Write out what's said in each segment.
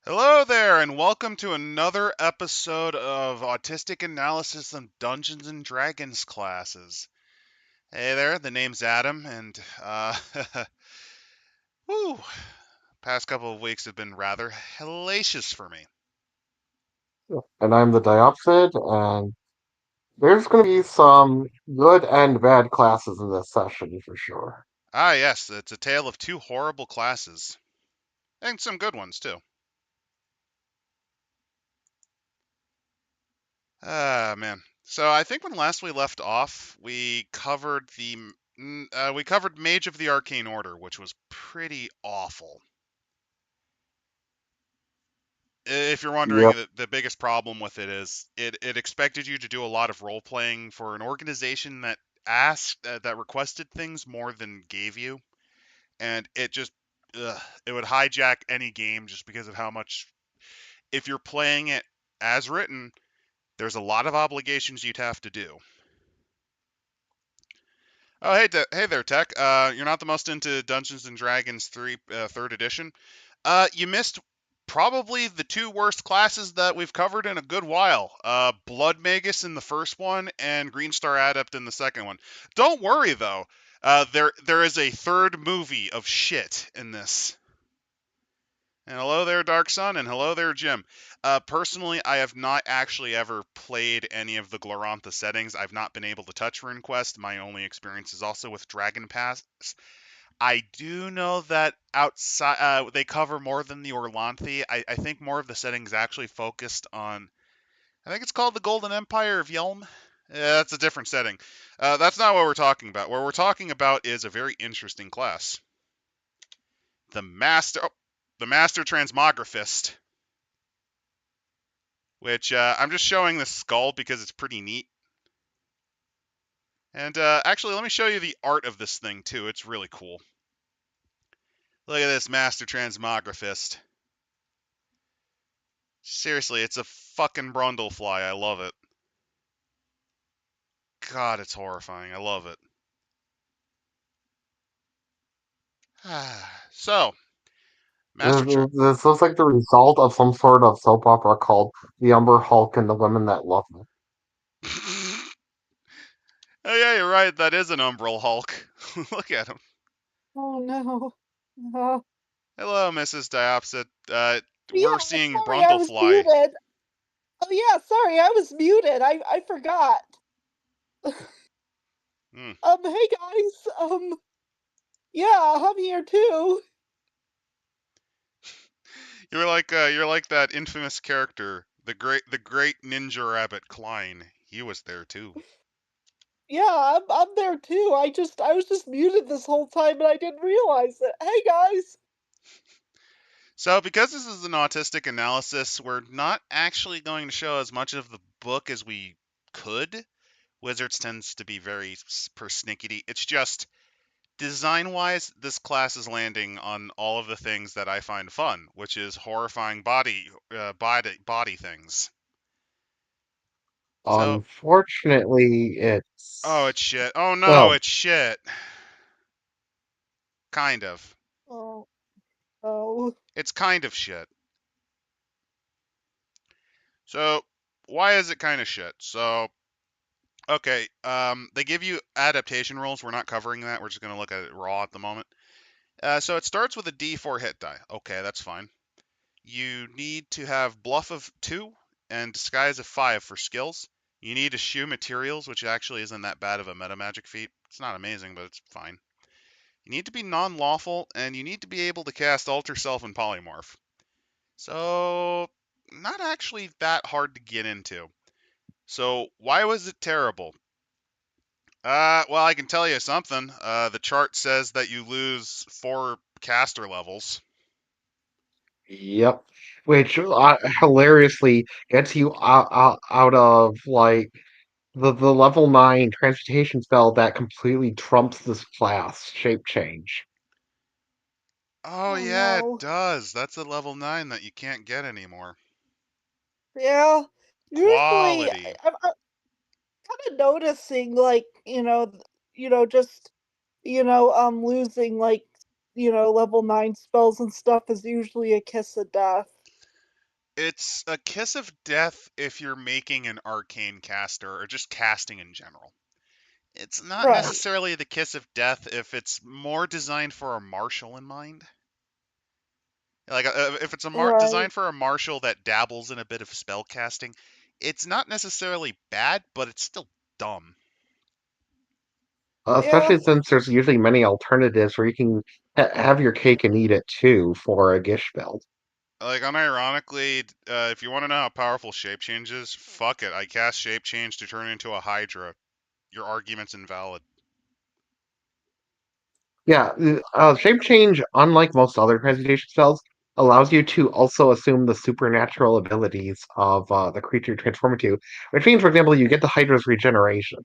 Hello there, and welcome to another episode of Autistic Analysis of Dungeons and Dragons classes. Hey there, the name's Adam, and whew, past couple of weeks have been rather hellacious for me. And I'm the Diopsid, and there's going to be some good and bad classes in this session for sure. Ah, yes, it's a tale of two horrible classes, and some good ones too. Ah, man. So I think when last we left off, we covered Mage of the Arcane Order, which was pretty awful. If you're wondering, Yep. the biggest problem with it is it expected you to do a lot of role playing for an organization that that requested things more than gave you, and it would hijack any game just because of how much. If you're playing it as written, there's a lot of obligations you'd have to do. Oh, hey there, Tech. You're not the most into Dungeons and Dragons 3 third edition. You missed probably the two worst classes that we've covered in a good while. Blood Magus in the first one and Green Star Adept in the second one. Don't worry though. There is a third movie of shit in this. And hello there, Dark Sun, and hello there, Jim. Personally, I have not actually ever played any of the Glorantha settings. I've not been able to touch RuneQuest. My only experience is also with Dragon Pass. I do know that outside they cover more than the Orlanthe. I think more of the settings actually focused on. I think it's called the Golden Empire of Yelm. Yeah, that's a different setting. That's not what we're talking about. What we're talking about is a very interesting class, the Master, the Master Transmographist. Which I'm just showing the skull because it's pretty neat. And actually, let me show you the art of this thing too. It's really cool. Look at this Master Transmographist. Seriously, it's a fucking Brundlefly. I love it. God, it's horrifying. I love it. So, Master. This looks like the result of some sort of soap opera called The Umber Hulk and the Women That Love Me. Oh yeah, you're right. That is an Umbral Hulk. Look at him. Oh no. Uh, Hello, Mrs. Diopsid. yeah, We're seeing sorry, I was Brundlefly. muted. Oh yeah, sorry, I was muted. I forgot. Hmm. Hey guys. Yeah, I'm here too. You're like that infamous character, the great ninja rabbit Klein. He was there too. Yeah, I'm there too. I was just muted this whole time and I didn't realize it. Hey guys. So because this is an autistic analysis, we're not actually going to show as much of the book as we could. Wizards tends to be very persnickety. It's just design-wise, this class is landing on all of the things that I find fun, which is horrifying body things. So, Unfortunately, oh, it's. it's shit. Oh no, Well, it's shit. Kind of. Oh, oh. It's kind of shit. So, why is it kind of shit? So, okay, they give you adaptation rolls. We're not covering that. We're just going to look at it raw at the moment. So it starts with a D4 hit die. Okay, that's fine. You need to have Bluff of 2 and Disguise of 5 for skills. You need Eschew Materials, which actually isn't that bad of a meta magic feat. It's not amazing, but it's fine. You need to be non-lawful, and you need to be able to cast Alter Self and Polymorph. So, not actually that hard to get into. So, why was it terrible? Well, I can tell you something. The chart says that you lose 4 caster levels. yep. Which hilariously gets you out of, like, the level 9 transmutation spell that completely trumps this class, Shape Change. Oh, Oh yeah, it no. does. That's a level 9 that you can't get anymore. Yeah. Usually Quality. I'm kind of noticing like, just losing like, level 9 spells and stuff is usually a kiss of death. It's a kiss of death if you're making an arcane caster or just casting in general. It's not Right. necessarily the kiss of death if it's more designed for a martial in mind. Like if it's Right. designed for a martial that dabbles in a bit of spell casting, it's not necessarily bad, but it's still dumb. Yeah. Especially since there's usually many alternatives where you can have your cake and eat it too for a Gish build. Like unironically, if you want to know how powerful shape change is, fuck it. I cast shape change to turn into a Hydra. Your argument's invalid. Yeah, shape change, unlike most other transmutation spells, allows you to also assume the supernatural abilities of the creature you transform into, which means, for example, you get the Hydra's regeneration.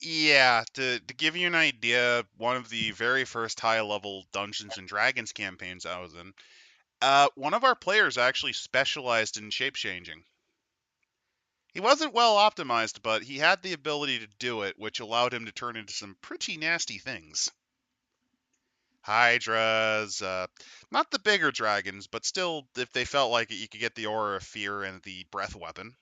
Yeah, to give you an idea, one of the very first high level Dungeons and Dragons campaigns I was in, one of our players actually specialized in shape changing. He wasn't well optimized, but he had the ability to do it, which allowed him to turn into some pretty nasty things. Hydras, not the bigger dragons, but still, if they felt like it, you could get the Aura of Fear and the Breath Weapon.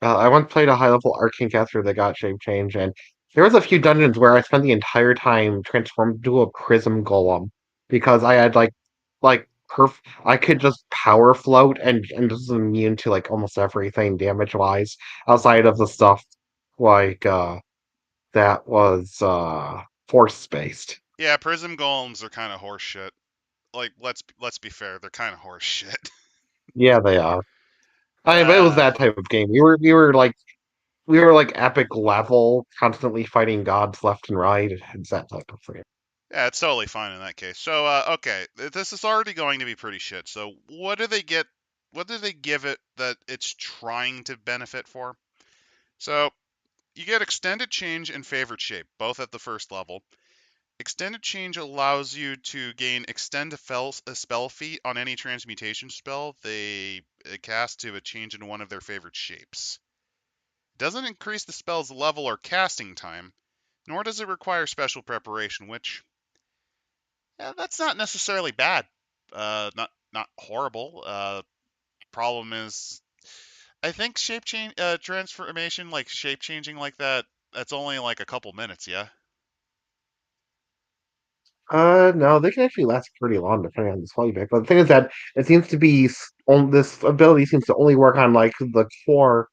I once played a high level arcane caster that got shape change, and there was a few dungeons where I spent the entire time transformed into a prism golem because I had I could just power float and just immune to like almost everything damage wise outside of the stuff like that was force based. Yeah, Prism Golems are kind of horse shit. Like, let's be fair, they're kind of horse shit. Yeah, they are. I mean, but it was uh, that type of game. We were like epic level, constantly fighting gods left and right. It's that type of thing. yeah, it's totally fine in that case. So, okay, this is already going to be pretty shit. So, what do they get? What do they give it that it's trying to benefit for? So, you get extended change and favored shape, both at the first level. Extended change allows you to gain extend a spell feat on any transmutation spell they cast to a change in one of their favorite shapes. Doesn't increase the spell's level or casting time, nor does it require special preparation, which that's not necessarily bad. Not horrible. Problem is, I think shape change transformation, like shape changing like that, that's only like a couple minutes. Yeah. No, they can actually last pretty long depending on the spell you pick. But the thing is that it seems to be this ability seems to only work on like the core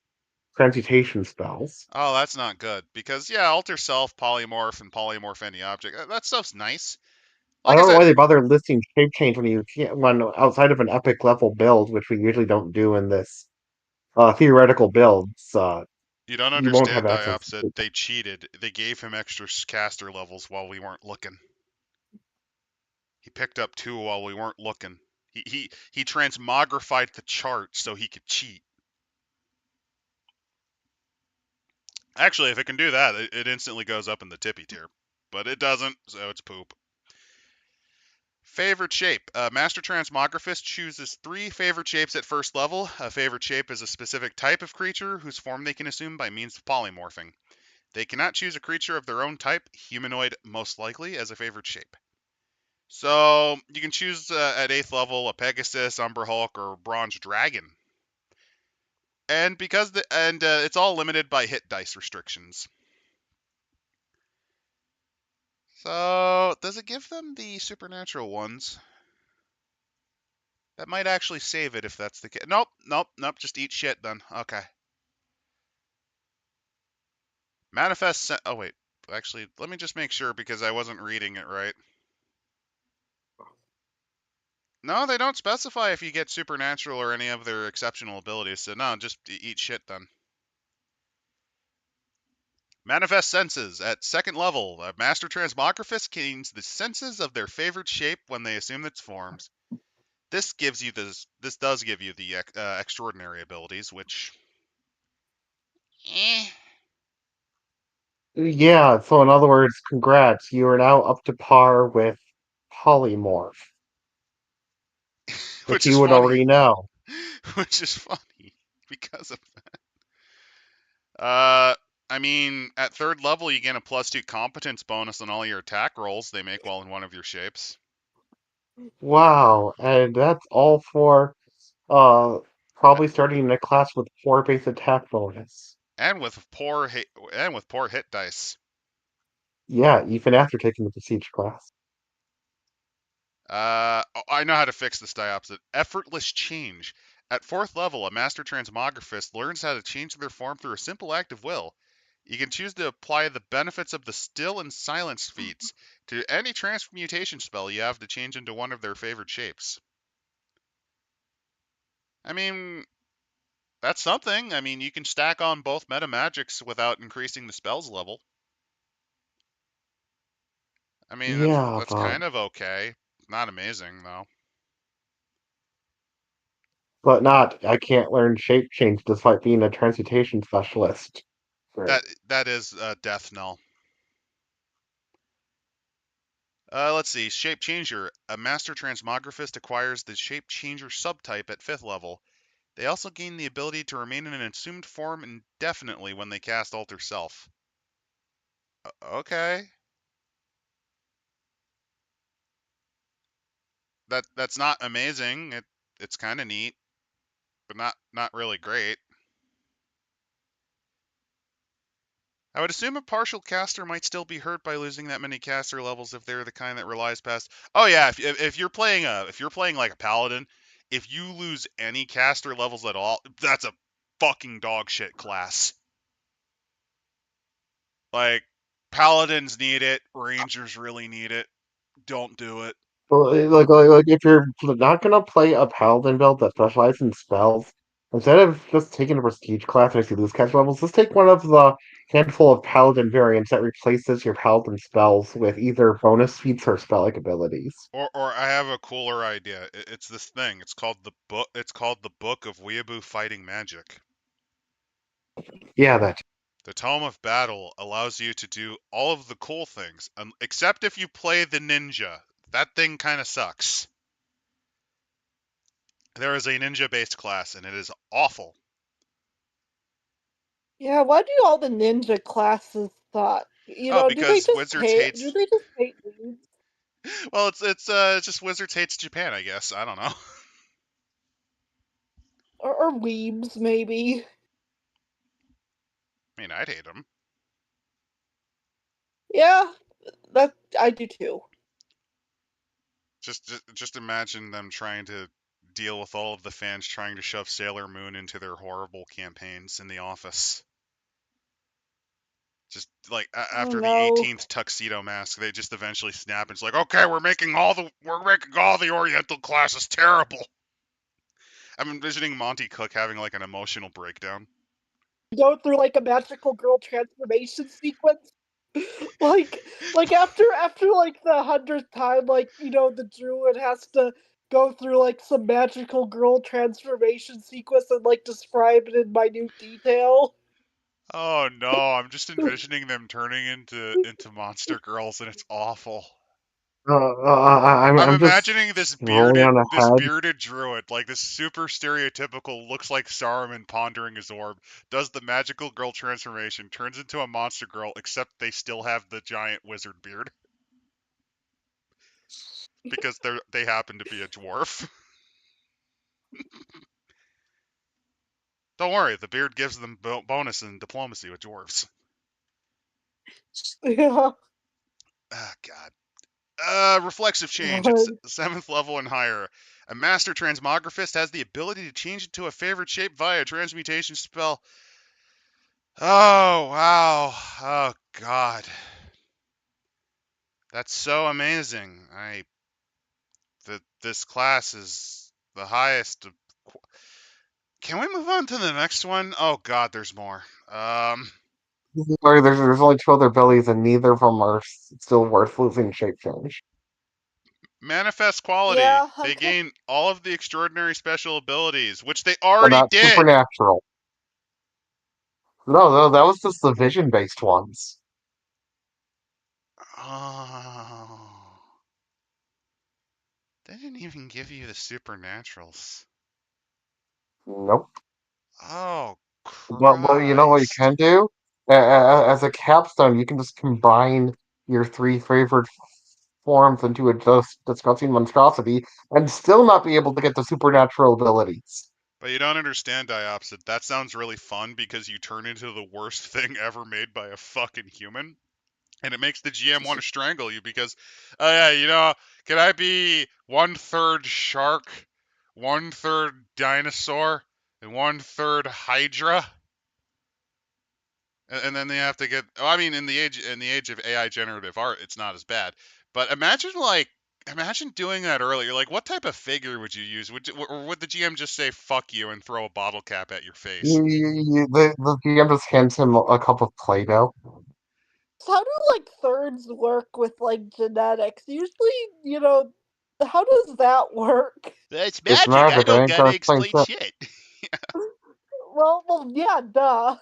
transmutation spells. Oh, that's not good because yeah, alter self, polymorph, and polymorph any object. That stuff's nice. I Like I don't know said, why they bother listing shape change when you can't when outside of an epic level build, which we usually don't do in this theoretical builds. you don't You won't have understand access Diopsid. to. They cheated. They gave him extra caster levels while we weren't looking. He picked up two while we weren't looking. He transmogrified the chart so he could cheat. Actually, if it can do that, it instantly goes up in the tippy tier. But it doesn't, so it's poop. Favorite shape. Master Transmographist chooses 3 favorite shapes at first level. A favorite shape is a specific type of creature whose form they can assume by means of polymorphing. They cannot choose a creature of their own type, humanoid most likely, as a favorite shape. So you can choose at 8th level a Pegasus, Umber Hulk, or Bronze Dragon. And it's all limited by hit dice restrictions. So does it give them the supernatural ones? That might actually save it if that's the case. Nope. Just eat shit then. Okay. Oh wait. Actually, let me just make sure because I wasn't reading it right. No, they don't specify if you get supernatural or any of their exceptional abilities. So no, just eat shit then. Manifest senses at second level. A master transmographist gains the senses of their favorite shape when they assume its forms. This gives you this. This does give you the extraordinary abilities, which, eh, Yeah, so in other words, congrats, you are now up to par with polymorph, which which is you would funny. already know. Which is funny because of uh. I mean, at third level, you gain a +2 competence bonus on all your attack rolls they make while in one of your shapes. Wow, and that's all for Uh, Probably starting in a class with 4 base attack bonus. and with poor hit dice. Yeah, even after taking the Prestige class. I know how to fix this Diopsid. Effortless change. At 4th level, a Master Transmogrphist learns how to change their form through a simple act of will. You can choose to apply the benefits of the Still and Silence feats to any transmutation spell you have to change into one of their favorite shapes. I mean, that's something. I mean, you can stack on both meta magics without increasing the spell's level. I mean, Yeah, that's but kind of okay. Not amazing though. not. I can't learn shape change despite being a transmutation specialist. Right. That is death knell. Let's see. Shape Changer. A Master Transmogrphist acquires the Shape Changer subtype at 5th level. They also gain the ability to remain in an assumed form indefinitely when they cast Alter Self. Okay. That's not amazing. It's kind of neat, but not really great. I would assume a partial caster might still be hurt by losing that many caster levels if they're the kind that relies past. Oh yeah, if you're playing like a paladin, if you lose any caster levels at all, that's a fucking dog shit class. Like paladins need it, rangers really need it. Don't do it. Well, if you're not gonna play a paladin build that specializes in spells, instead of just taking a prestige class and you lose catch levels, just take one of the handful of paladin variants that replaces your paladin spells with either bonus feats or spell-like abilities. Or I have a cooler idea. It's this thing. It's called the book. It's called the Book of Weeaboo Fighting Magic. Yeah, that. The Tome of Battle allows you to do all of the cool things, except if you play the ninja. That thing kind of sucks. There is a ninja-based class, and it is awful. Yeah, why do all the ninja classes suck? Oh, Do they because just Wizards hate? Do hates. they just hate weebs Well, it's just Wizards hates Japan, I guess. I don't know. or weebs maybe? I mean, I'd hate them. Yeah, that I do too. Just imagine them trying to deal with all of the fans trying to shove Sailor Moon into their horrible campaigns in the office. Just like Oh after the no. 18th tuxedo mask, they just eventually snap and it's like, okay, we're making all the Oriental classes terrible. I'm envisioning Monty Cook having like an emotional breakdown. Go through like a magical girl transformation sequence. like after like the 100th time, the druid has to go through like some magical girl transformation sequence and like describe it in minute detail. Oh no, I'm just envisioning them turning into monster girls, and it's awful. I'm I'm just imagining this rolling bearded on this ahead. bearded druid, like this super stereotypical, looks like Saruman pondering his orb, does the magical girl transformation, turns into a monster girl, except they still have the giant wizard beard because they happen to be a dwarf. Don't worry, the beard gives them bonus in diplomacy with dwarves. Yeah. Ah, God. Reflexive change at God. 7th level and higher. A master transmogrphist has the ability to change it to a favorite shape via a transmutation spell. Oh, wow. Oh, God. That's so amazing. This class is the highest. Can we move on to the next one? Oh, God, there's more. Sorry, there's only 2 other abilities, and neither of them are still worth losing shape change. Manifest quality. Yeah, They I'm kind gain all of the extraordinary special abilities, which they But already not did. supernatural. No, that was just the vision-based ones. Oh. They didn't even give you the supernaturals. Nope. Oh, But you know what you Christ. can do? As a capstone, you can just combine your 3 favorite forms into a just disgusting monstrosity and still not be able to get the supernatural abilities. But you don't understand, Diopsid. That sounds really fun because you turn into the worst thing ever made by a fucking human. And it makes the GM want to strangle you because, oh yeah, can I be 1/3 shark, 1/3 dinosaur, and 1/3 Hydra? And then they have to get. Oh, I mean, in the age of AI generative art, it's not as bad. But imagine doing that earlier. Like, what type of figure would you use? Or would the GM just say "fuck you" and throw a bottle cap at your face? The GM just hands him a cup of Play-Doh. So how do like thirds work with like genetics? Usually, how does that work? That's It's magic. I magic. I don't ain't gotta gonna explain explain shit. shit. Well, yeah, duh.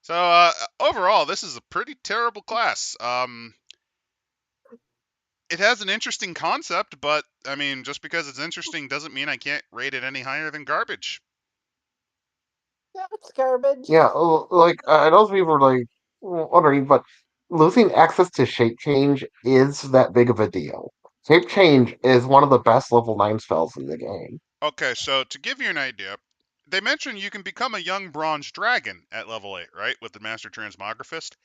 So overall, this is a pretty terrible class. It has an interesting concept, but I mean, just because it's interesting doesn't mean I can't rate it any higher than garbage. Yeah, it's garbage. Yeah, like I know people are like wondering, but losing access to shape change is that big of a deal. Shape change is one of the best level 9 spells in the game. Okay, so to give you an idea, they mentioned you can become a young bronze dragon at level 8, right? With the Master Transmographist.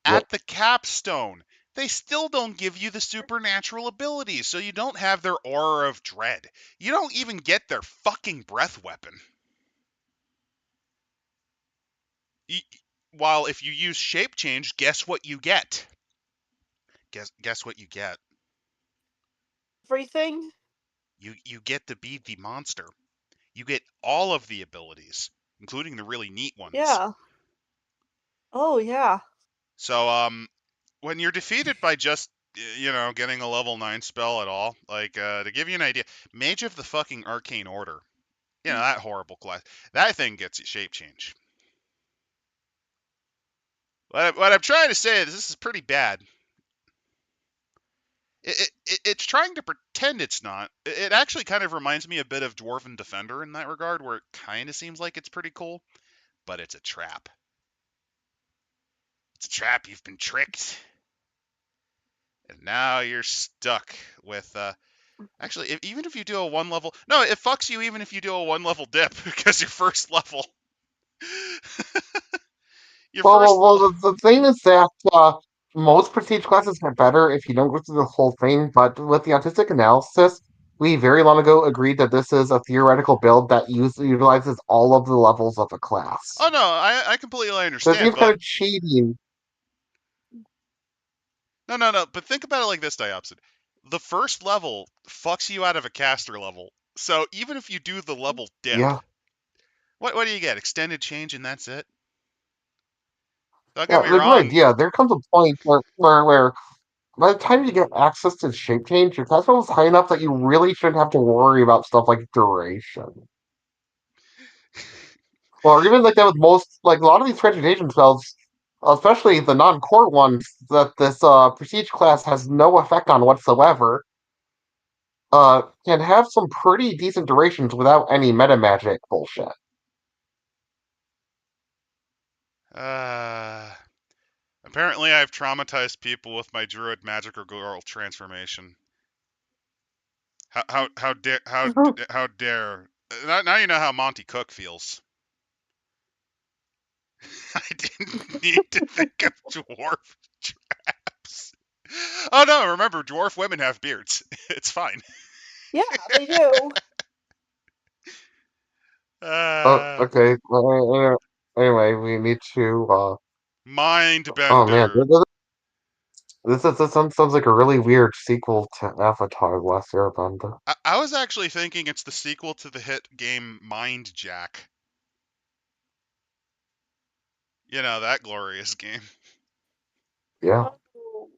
Yep. At the capstone, they still don't give you the supernatural abilities, so you don't have their aura of dread. You don't even get their fucking breath weapon. Y- While if you use shape change, guess what you get? Guess what you get? Everything? You get to be the monster. You get all of the abilities, including the really neat ones. Yeah. Oh, yeah. So when you're defeated by just getting a level 9 spell at all, like to give you an idea, Mage of the fucking Arcane Order, that horrible class, that thing gets you shape change. What I'm trying to say is this is pretty bad. It's trying to pretend it's not. It actually kind of reminds me a bit of Dwarven Defender in that regard, where it kind of seems like it's pretty cool, but it's a trap. It's a trap. You've been tricked, and now you're stuck with. Actually, even if you do a one level, no, it fucks you even if you do a one level dip because your first level, your Well, well, first. well the thing is that most prestige classes get better if you don't go through the whole thing, but with the autistic analysis, we very long ago agreed that this is a theoretical build that utilizes all of the levels of a class. Oh no, I completely So it understand, seems kind but of cheating. no. But think about it like this, Diopsid. The first level fucks you out of a caster level. So even if you do the level dip, Yeah, what do you get? Extended change and that's it. Don't get yeah, me like right, wrong. yeah. There comes a point where by the time you get access to shape change, your class level is high enough that you really shouldn't have to worry about stuff like duration. Or even like that with most, like a lot of these transmutation spells, especially the non-core ones that this prestige class has no effect on whatsoever, can have some pretty decent durations without any meta magic bullshit. Uh, Apparently I've traumatized people with my druid magical girl transformation. How dare? Now you know how Monty Cook feels. I didn't need to think of dwarf traps. Oh no! Remember, dwarf women have beards. It's fine. Yeah, they do. Uh, Okay. Anyway, we need to. Oh man, Mindbender. this sounds like a really weird sequel to Avatar: The Last Airbender. I was actually thinking it's the sequel to the hit game Mind Jack. That glorious game. Yeah. Oh,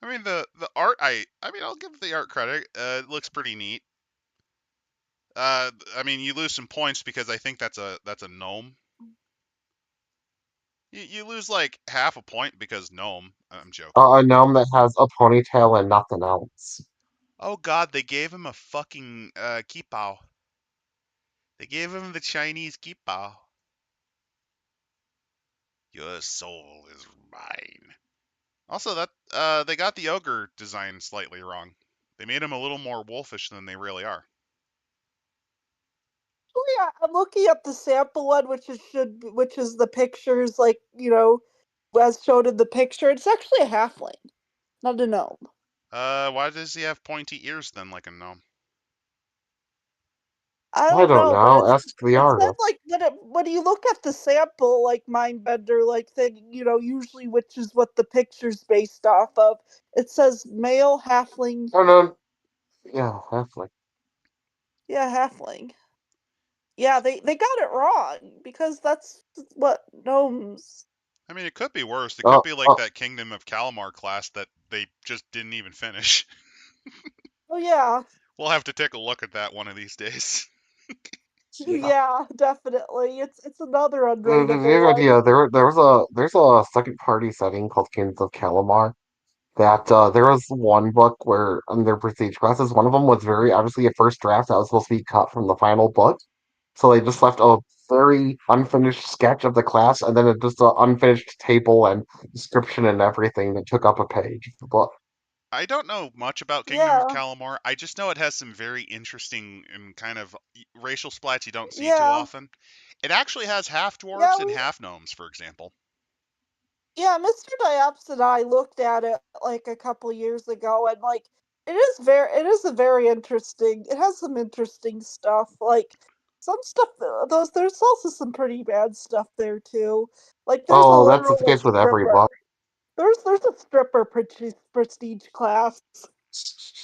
I mean the art. I mean I'll give the art credit. It looks pretty neat. I mean you lose some points because I think that's a gnome. You lose like half a point because gnome. I'm joking. A gnome that has a ponytail and nothing else. Oh God, they gave him a fucking kipao. They gave him the Chinese kipao. Your soul is mine. Also, that they got the ogre design slightly wrong. They made him a little more wolfish than they really are. Oh yeah, I'm looking at the sample one, which is the pictures, like, as shown in the picture. It's actually a halfling, not a gnome. Why does he have pointy ears then, like a gnome? I I don't don't know, but know. Ask the it said, artist. like, when you look at the sample, like, Mindbender, like, thing, usually, which is what the picture's based off of, it says male halfling. Oh no, yeah, halfling. Yeah, halfling. Yeah, they got it wrong, because that's what gnomes. I mean, it could be worse. It could Oh, be like oh, that Kingdom of Calamar class that they just didn't even finish. Oh yeah. We'll have to take a look at that one of these days. yeah. Yeah, definitely. It's another To give unrateable you an one. idea, there's a second party setting called Kings of Calamar. That there was one book where their prestige classes, one of them was very obviously a first draft that was supposed to be cut from the final book. So they just left a very unfinished sketch of the class and then just an unfinished table and description and everything that took up a page of the book. I don't know much about Kingdom of Yeah, Calamar. I just know it has some very interesting and kind of racial splats you don't see too yeah, often. It actually has half yeah. dwarves and half gnomes, for example. Yeah, Mr. Diopsid and I looked at it like a couple years ago, and like it is a very interesting. It has some interesting stuff. Like some stuff, those there's also some pretty bad stuff there too. Like there's a Oh, that's the literal like case with every book. stripper. There's a stripper prestige class.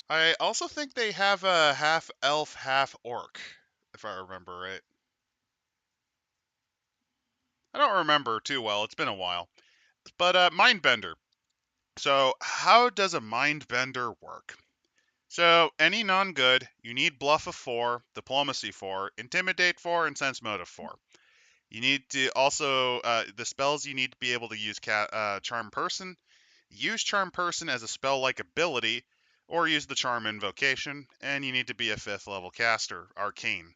I also think they have a half elf, half orc, if I remember right. I don't remember too well. It's been a while. But Mindbender. So, how does a Mindbender work? So, any non-good, you need Bluff of 4, Diplomacy 4, Intimidate 4, and Sense Motive 4. You need to also, the spells you need to be able to use Charm Person, use Charm Person as a spell-like ability, or use the Charm Invocation, and you need to be a 5th level caster, Arcane.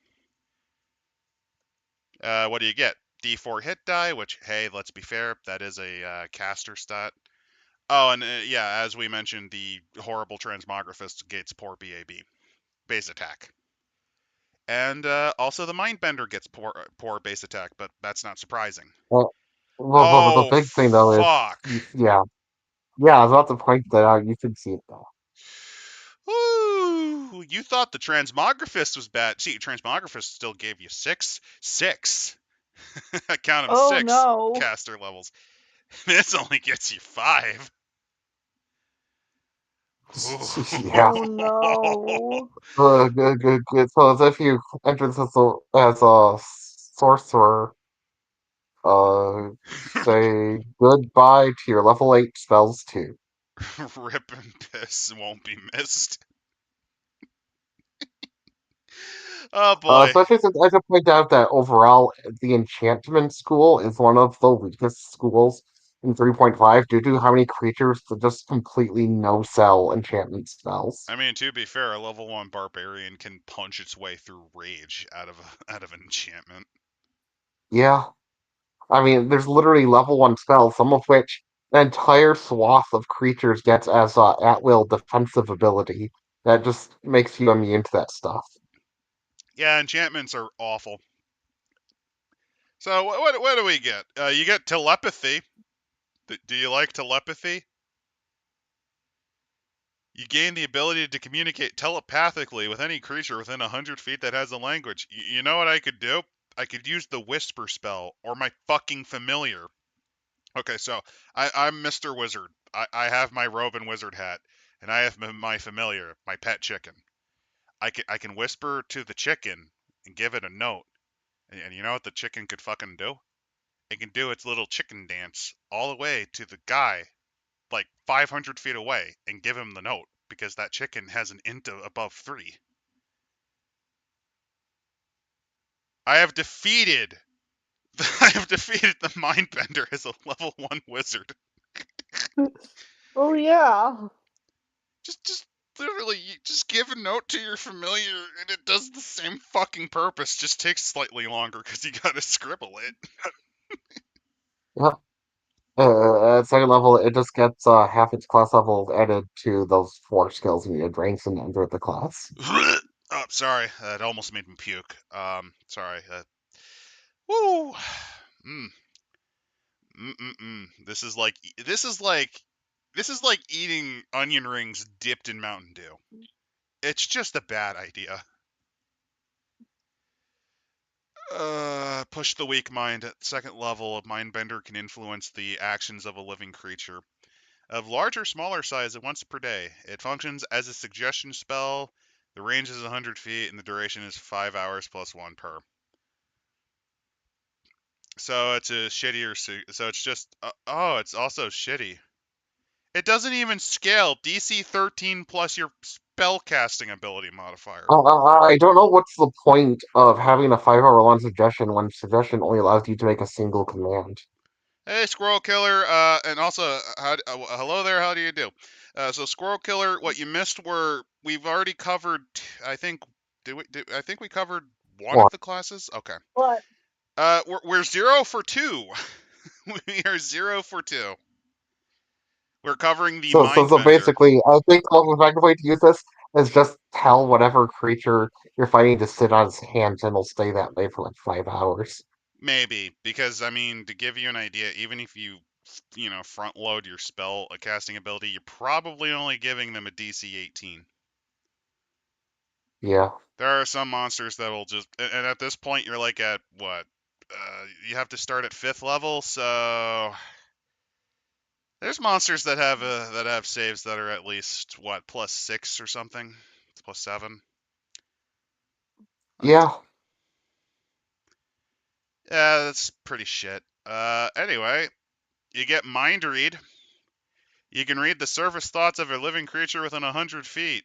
What do you get? D4 hit die, which, hey, let's be fair, that is a caster stat. Oh, and yeah, as we mentioned, the horrible Transmogrifist gets poor BAB, base attack. And also the Mindbender gets poor base attack, but that's not surprising. Well, but the Oh, big thing though is, fuck. yeah, yeah, I was about to point that out. You should see it though. Ooh, you thought the Transmogrifist was bad. See, Transmogrifist still gave you six. I count them Oh six no. caster levels. This only gets you 5. Yeah. Oh no. Good, good, good. So as if you entered as a sorcerer, say goodbye to your level 8 spells too. Rip and piss won't be missed. Oh boy. Especially since I should point out that overall, the enchantment school is one of the weakest schools in 3.5 due to how many creatures that just completely no-sell enchantment spells. I mean, to be fair, a level 1 barbarian can punch its way through rage out of enchantment. Yeah, I mean, there's literally level 1 spells, some of which an entire swath of creatures gets as at-will defensive ability that just makes you immune to that stuff. Yeah, enchantments are awful. So what do we get? You get telepathy. Do you like telepathy? You gain the ability to communicate telepathically with any creature within 100 feet that has a language. You know what I could do? I could use the whisper spell or my fucking familiar. Okay, so I'm Mr. Wizard. I have my robe and wizard hat, and I have my familiar, my pet chicken. I can whisper to the chicken and give it a note. And you know what the chicken could fucking do? It can do its little chicken dance all the way to the guy, like 500 feet away, and give him the note because that chicken has an int above 3. I have defeated. I have defeated the Mindbender as a level 1 wizard. Oh yeah. Just literally, you just give a note to your familiar, and it does the same fucking purpose. Just takes slightly longer because you gotta scribble it. Yeah. At second level, it just gets half its class level added to those 4 skills and it ranks and enter the class. Oh, sorry, that almost made me puke. Sorry. Woo. Mm, This is like eating onion rings dipped in Mountain Dew. It's just a bad idea. Push the weak mind. At second level, a mindbender can influence the actions of a living creature of large or smaller size once per day. It functions as a suggestion spell. The range is 100 feet and the duration is 5 hours plus 1 per. So it's a shittier. So it's just. Oh, it's also shitty. It doesn't even scale. DC 13 plus your spellcasting ability modifier. I don't know what's the point of having a 5-hour long suggestion when suggestion only allows you to make a single command. Hey, Squirrel Killer, and also, hello there, how do you do? So, Squirrel Killer, what you missed were, we've already covered, I think, I think we covered one One. of the classes? Okay. But We're 0 for 2. We are 0 for 2. We're covering the So Mindbender. basically, I think the most effective way to use this is just tell whatever creature you're fighting to sit on its hands, and it'll stay that way for like 5 hours. Maybe, because, I mean, to give you an idea, even if you front load your spell casting ability, you're probably only giving them a DC 18. Yeah. There are some monsters that'll just, and at this point you're like at what? You have to start at 5th level, so there's monsters that have saves that are at least what, +6 or something. It's +7. Yeah. Yeah, that's pretty shit. Anyway, you get Mind Read. You can read the surface thoughts of a living creature within 100 feet.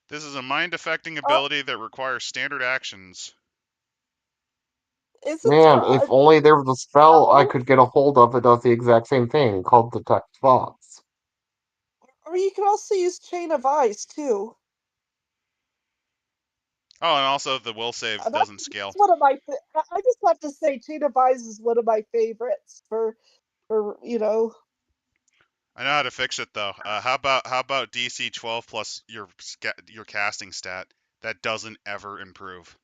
This is a mind-affecting oh, ability that requires standard actions. isn't Man, if there only there was a spell I spell? could get a hold of that does the exact same thing, called Detect Thoughts. Or you can also use Chain of Eyes too. Oh, and also the will save doesn't That's scale. one of my. I just have to say, Chain of Eyes is one of my favorites for I know how to fix it though. How about DC 12 plus your casting stat that doesn't ever improve?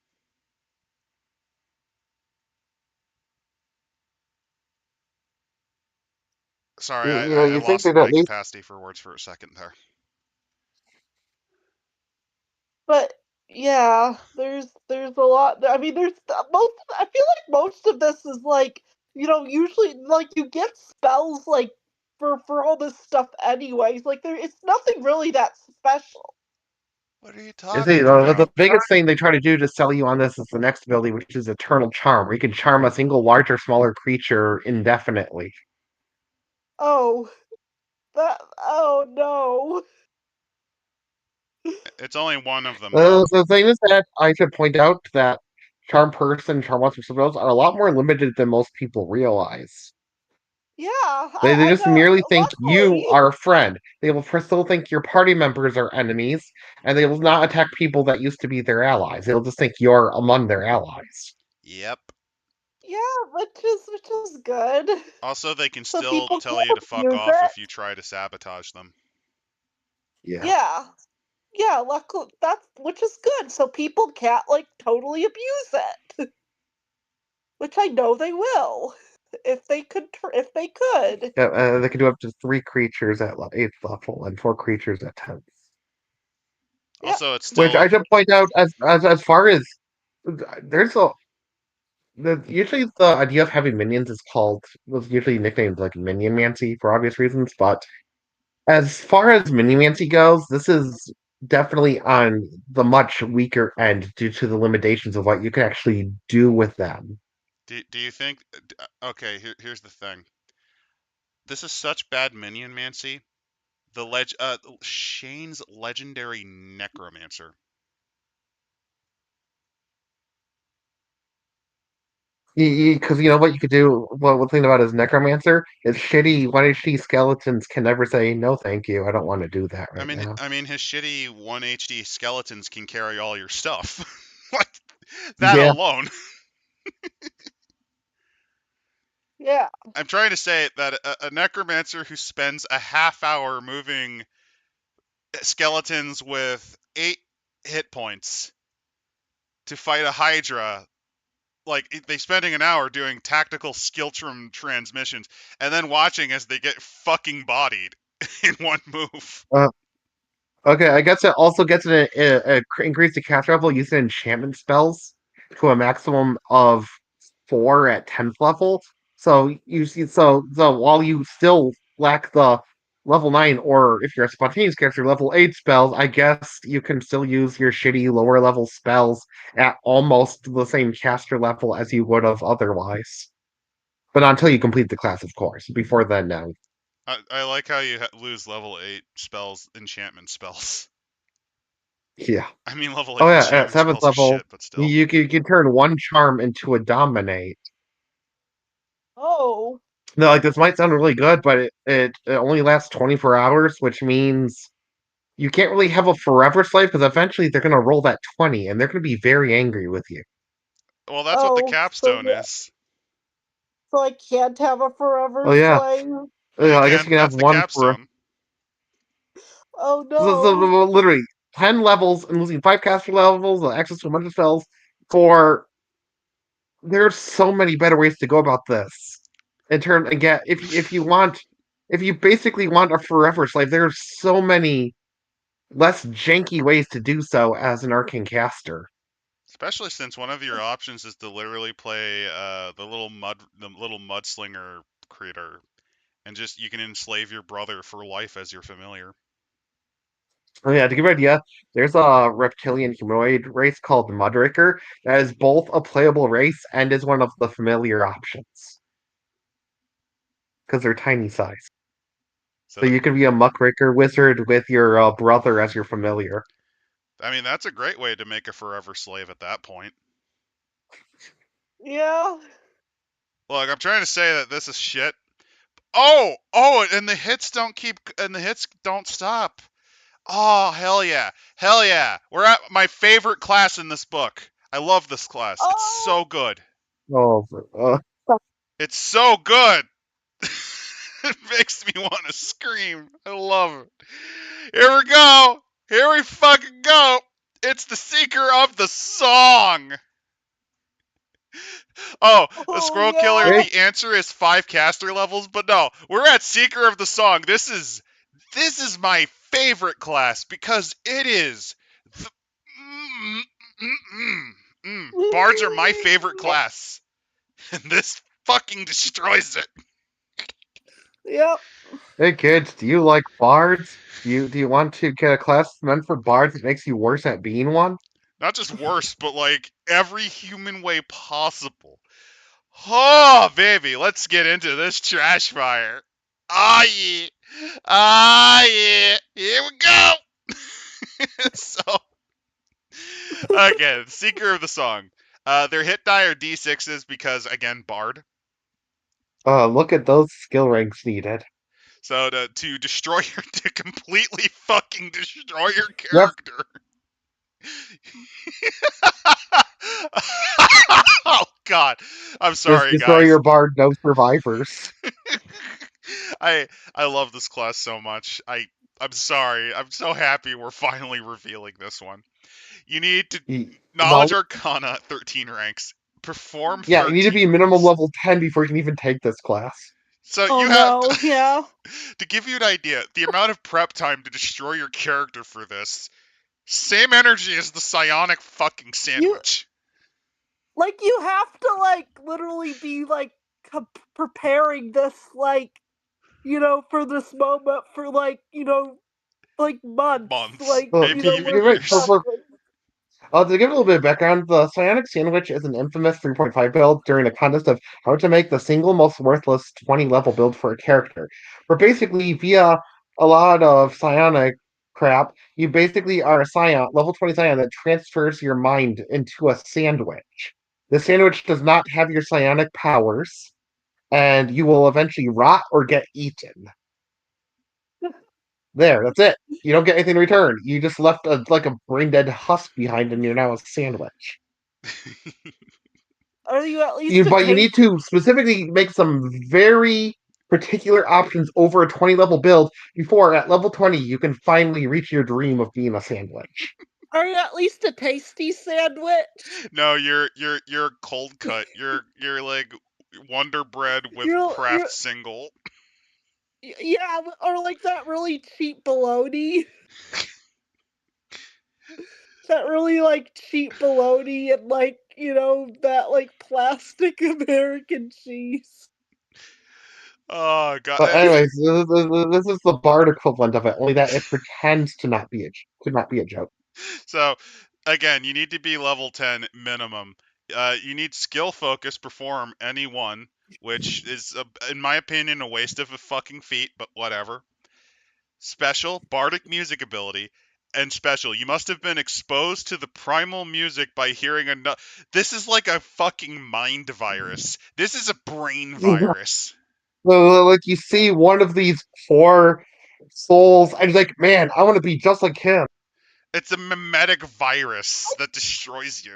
Sorry, You know, I you think lost that at my least capacity for words for a second there. But yeah, there's a lot. I mean, there's most. I feel like most of this is like usually like you get spells like for all this stuff anyways. Like it's nothing really that special. What are you you see, talking about? the biggest thing they try to do to sell you on this is the next ability, which is Eternal Charm, where you can charm a single large or smaller creature indefinitely. Oh, that. Oh no. It's only one of them though. The thing is that I should point out that Charm Person, Charm Monster spells are a lot more limited than most people realize. Yeah, They I just know. merely think you Luckily, are a friend. They will still think your party members are enemies, and they will not attack people that used to be their allies. They'll just think you're among their allies. Yep. yeah, which is good. Also, they can So still people tell you can to fuck abuse off it. if you try to sabotage them. Yeah. Yeah, yeah. Luckily, that's which is good. So people can't like totally abuse it, which I know they will if they could. If they could. Yeah, they can do up to 3 creatures at 8th level and 4 creatures at 10th. Yeah. Also, it's Which still I should point out, as far as there's a usually the idea of having minions was usually nicknamed like minion mancy for obvious reasons, but as far as minimancy goes, this is definitely on the much weaker end due to the limitations of what you can actually do with them. do you think okay, here's the thing. This is such bad minion mancy. Shane's legendary necromancer. Because you know what you could do. Well, one thing about his necromancer is shitty 1 HD skeletons can never say no, thank you. I don't want to do that I right mean, now. his shitty 1 HD skeletons can carry all your stuff. Like that Yeah, alone. Yeah. I'm trying to say that a necromancer who spends a half hour moving skeletons with 8 hit points to fight a Hydra, like they spending an hour doing tactical skill transmissions and then watching as they get fucking bodied in one move. Uh, okay, I guess it also gets increase the cast level using enchantment spells to a maximum of 4 at 10th level. So you see, so while you still lack the level 9, or if you're a spontaneous character, level 8 spells, I guess you can still use your shitty lower level spells at almost the same caster level as you would have otherwise. But not until you complete the class, of course. Before then, no. I like how you lose level 8 spells, enchantment spells. Yeah. I mean, level 8 Oh yeah, at enchantment 7th spells are level, shit, but still. you can turn one charm into a dominate. Oh. No, like this might sound really good, but it only lasts 24 hours, which means you can't really have a forever slave because eventually they're gonna roll that 20 and they're gonna be very angry with you. Well, that's what the Oh. capstone is. So I can't have a Oh forever yeah, slave. You I guess can. you can have That's the one for capstone. Oh so no. literally 10 levels and losing 5 caster levels, access to a bunch of spells. For there's so many better ways to go about this. In terms, again, if you basically want a forever slave, there's so many less janky ways to do so as an arcane caster. Especially since one of your options is to literally play the little mudslinger creator, and just you can enslave your brother for life as your familiar. Oh yeah, to give you an idea, there's a reptilian humanoid race called Mudraker that is both a playable race and is one of the familiar options because they're tiny size. So So you can be a muckraker wizard with your brother as your familiar. I mean, that's a great way to make a forever slave at that point. Yeah. Look, I'm trying to say that this is shit. And the hits don't stop. Oh, hell yeah! We're at my favorite class in this book. I love this class. It's Oh. so good. Oh, It's so good. It makes me want to scream. I love it. Here we go. Here we fucking go. It's the Seeker of the Song. Oh, a Oh Scroll Killer, yeah. hey, the answer is 5 caster levels, but no, we're at Seeker of the Song. This is my favorite class because it is the, mm, mm, mm, Bards are my favorite class. And this fucking destroys it. Yep. hey kids, do you like bards? Do you want to get a class meant for bards that makes you worse at being one? Not just worse, but like every human way possible. Oh, baby, let's get into this trash fire. Ah, yeah. Ah, yeah. Here we go. So, again, Seeker of the Song. Their hit die are D6s because, again, Bard. Look at those skill ranks needed. So, to destroy to completely fucking destroy your Yep, character. Oh, God. I'm just sorry, destroy guys. your bard, no survivors. I love this class so much. I'm sorry. I'm so happy we're finally revealing this one. You need to Well, knowledge arcana 13 ranks. Perform yeah, you need to 13 be minimum moves. level 10 before you can even take this class. So Oh you have no. Yeah. to give you an idea, the amount of prep time to destroy your character for this. Same energy as the psionic fucking You sandwich. you have to literally be preparing this for this moment for months Months, Well, maybe even with right, years. practice. to give a little bit of background, the Psionic Sandwich is an infamous 3.5 build during a contest of how to make the single most worthless 20 level build for a character. Where basically, via a lot of psionic crap, you basically are a scion, level 20 scion that transfers your mind into a sandwich. The sandwich does not have your psionic powers, and you will eventually rot or get eaten. There, that's it. You don't get anything in return. You just left like a brain dead husk behind, and you're now a sandwich. Are you at least But you need taste? to specifically make some very particular options over a 20 level build before at level 20 you can finally reach your dream of being a sandwich. Are you at least a tasty sandwich? No, you're cold cut. You're like Wonder Bread with You're Kraft single. yeah, or like that really cheap bologna. That really like cheap bologna and like that like plastic American cheese. Oh god. But anyways, this is the bard equivalent of it, only that it pretends to not be a joke. So again, you need to be level 10 minimum. You need skill focus perform any one, which is in my opinion a waste of a fucking feat, but whatever. Special bardic music ability and special. You must have been exposed to the primal music by hearing enough. This is like a fucking mind virus. This is a brain virus. So, like you see one of these four souls, and you're like, man, I want to be just like him. It's a mimetic virus that destroys you.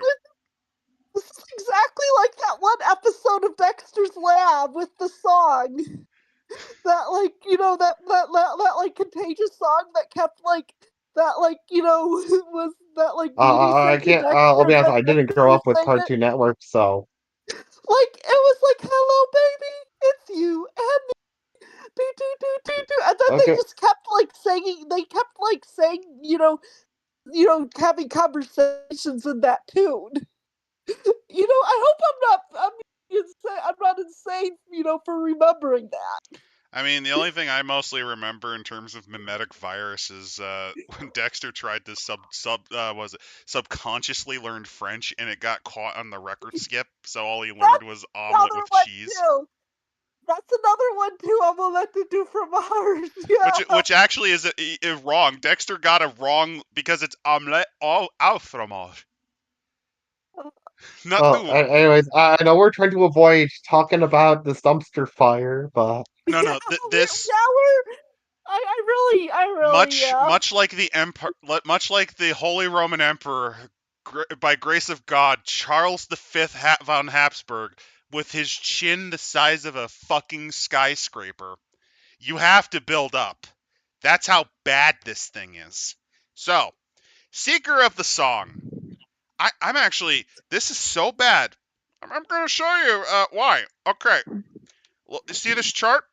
This is exactly like that one episode of Dexter's Lab with the song. That like that like contagious song that kept like that like was that like Dee Dee I sang to can't. I'll Dexter be and honest. then I didn't grow Dexter up with sang it. Cartoon Network, so Like it was like, "Hello, baby, it's you and me." Do, do, do, do, do. And then they okay. just kept like singing. They kept like saying, having conversations in that tune. I hope I'm not insane, for remembering that. I mean, the only thing I mostly remember in terms of mimetic virus is when Dexter tried to subconsciously learned French and it got caught on the record skip, so all he learned That's was omelet another with one cheese. too. That's another one too. I'm gonna let to do from Mars. Yeah. Which actually is wrong. Dexter got it wrong because it's omelette au fromage, not Well, doux. anyways, I know we're trying to avoid talking about this dumpster fire, but No, Yeah, no. This I really, yeah. much like the empire, much like the Holy Roman Emperor, by grace of God, Charles V von Habsburg, with his chin the size of a fucking skyscraper. You have to build up. That's how bad this thing is. So, Seeker of the Song. I'm actually. This is so bad. I'm going to show you why. Okay. Well, you see this chart?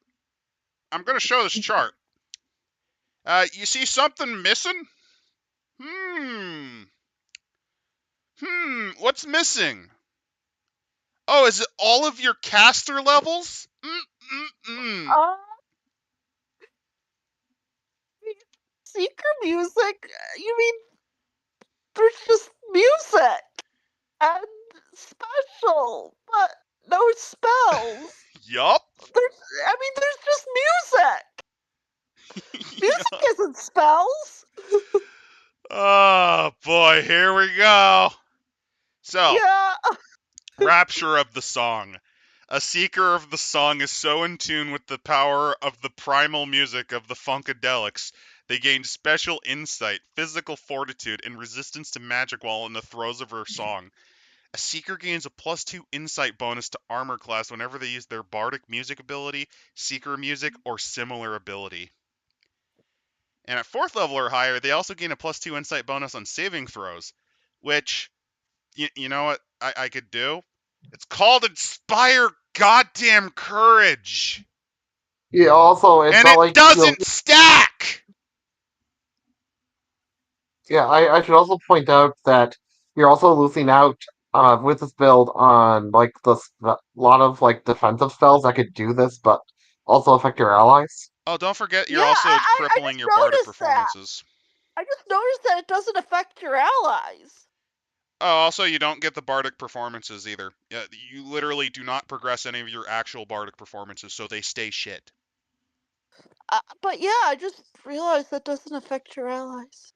I'm going to show this chart. You see something missing? Hmm. What's missing? Oh, is it all of your caster levels? Uh, Seeker music? You mean there's just music and special, but no spells. Yup. There's just music. Music Yup. isn't spells. Oh, boy, here we go. So, Yeah. Rapture of the Song. A seeker of the song is so in tune with the power of the primal music of the Funkadelics, they gain special insight, physical fortitude, and resistance to magic while in the throes of her song. A seeker gains a +2 insight bonus to armor class whenever they use their bardic music ability, seeker music, or similar ability. And at 4th level or higher, they also gain a +2 insight bonus on saving throws, which, you know what I could do? It's called Inspire Goddamn Courage! yeah. Also, it's And not it like doesn't stack! Yeah, I should also point out that you're also losing out with this build on like a lot of like defensive spells that could do this, but also affect your allies. Oh, don't forget Yeah, you're also I crippling just your bardic noticed that. performances. I just noticed that it doesn't affect your allies. Oh, also, you don't get the bardic performances either. Yeah, you literally do not progress any of your actual bardic performances, so they stay shit. But yeah, I just realized that doesn't affect your allies.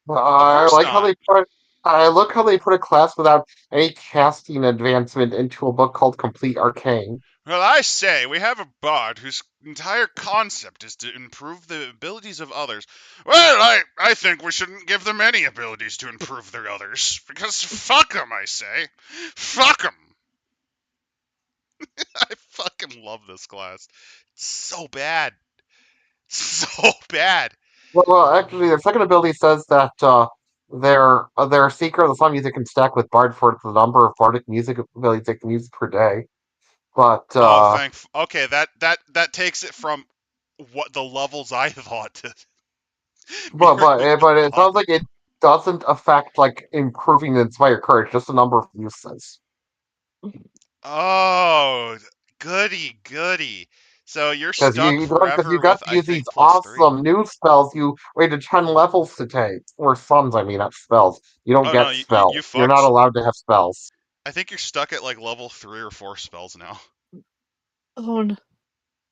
Of I course like how not. they put. I look how they put a class without any casting advancement into a book called Complete Arcane. Well, I say, we have a bard whose entire concept is to improve the abilities of others. Well, I think we shouldn't give them any abilities to improve their others, because fuck them, I say. Fuck them! I fucking love this class. It's so bad. So bad. Actually, their second ability says that their Seeker of the Sun music can stack with Bard for the number of bardic music abilities they can use per day. But Oh, okay, that takes it from what the levels I thought to nearly but it sounds gone. like it doesn't affect like improving the Inspire Courage, just the number of uses. Oh, goody, goody. So you're Because stuck you forever got with, to I use these think, +3. awesome new spells you waited 10 levels to take. Or suns, I mean, not spells. You don't Oh no, get you spells. You're not fucked. allowed to have spells. I think you're stuck at like level 3 or 4 spells now. Oh,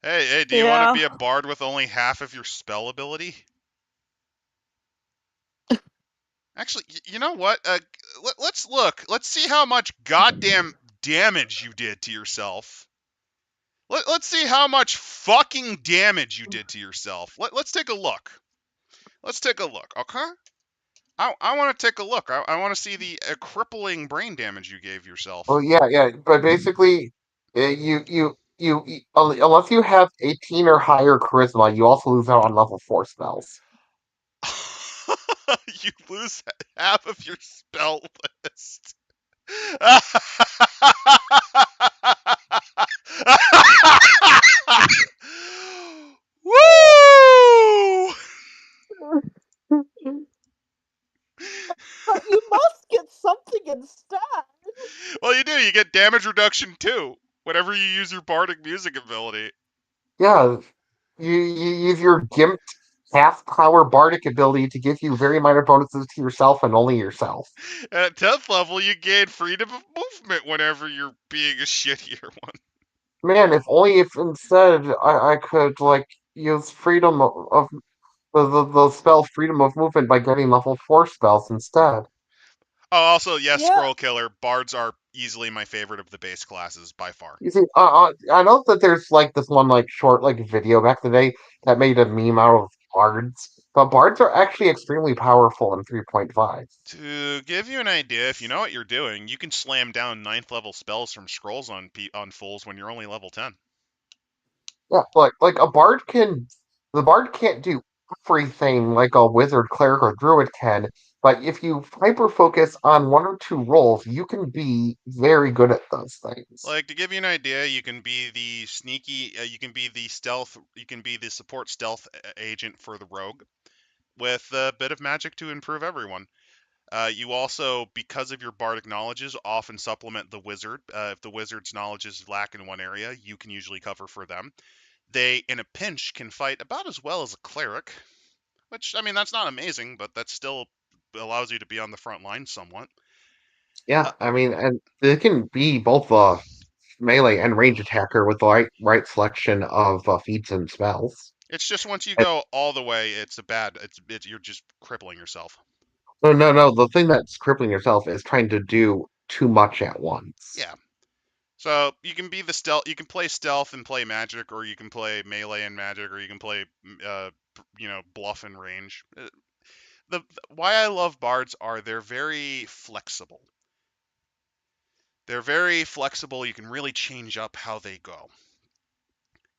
Hey, do you want to yeah. be a bard with only half of your spell ability? Actually, you know what? Let's look. Let's see how much goddamn damage you did to yourself. Let's see how much fucking damage you did to yourself. Let's take a look. Let's take a look, okay? I want to take a look. I want to see the crippling brain damage you gave Oh yourself. yeah. But basically, unless you have 18 or higher charisma, you also lose out on level 4 spells. You lose half of your spell list. Woo! But you must get something instead. Well, you do. You get damage reduction too whenever you use your bardic music ability. Yeah, you use your gimped half power bardic ability to give you very minor bonuses to yourself and only yourself. And at 10th level, you gain freedom of movement whenever you're being a shittier one. Man, if only if instead I could like use freedom of the spell freedom of movement by getting level 4 spells instead. Oh, also, yes, Yeah, Scroll Killer. Bards are easily my favorite of the base classes by far. You see, I know that there's like this one like short like video back in the day that made a meme out of bards, but bards are actually extremely powerful in 3.5. To give you an idea, if you know what you're doing, you can slam down 9th level spells from scrolls on fools when you're only level 10. Yeah, like a bard can, the bard can't do everything like a wizard, cleric, or druid can, but if you hyper focus on one or two roles, you can be very good at those things. Like, to give you an idea, you can be the sneaky, you can be the stealth, you can be the support stealth agent for the rogue with a bit of magic to improve everyone. You also, because of your bardic knowledges, often supplement the wizard. If the wizard's knowledges lack in one area, you can usually cover for them. They, in a pinch, can fight about as well as a cleric, which, I mean, that's not amazing, but that still allows you to be on the front line somewhat. Yeah, I mean, and they can be both a melee and range attacker with the right selection of feats and spells. It's just once you go all the way, it's a bad. You're just crippling yourself. No. The thing that's crippling yourself is trying to do too much at once. Yeah. So you can be the stealth. You can play stealth and play magic, or you can play melee and magic, or you can play, bluff and range. Why I love bards are they're very flexible. They're very flexible. You can really change up how they go.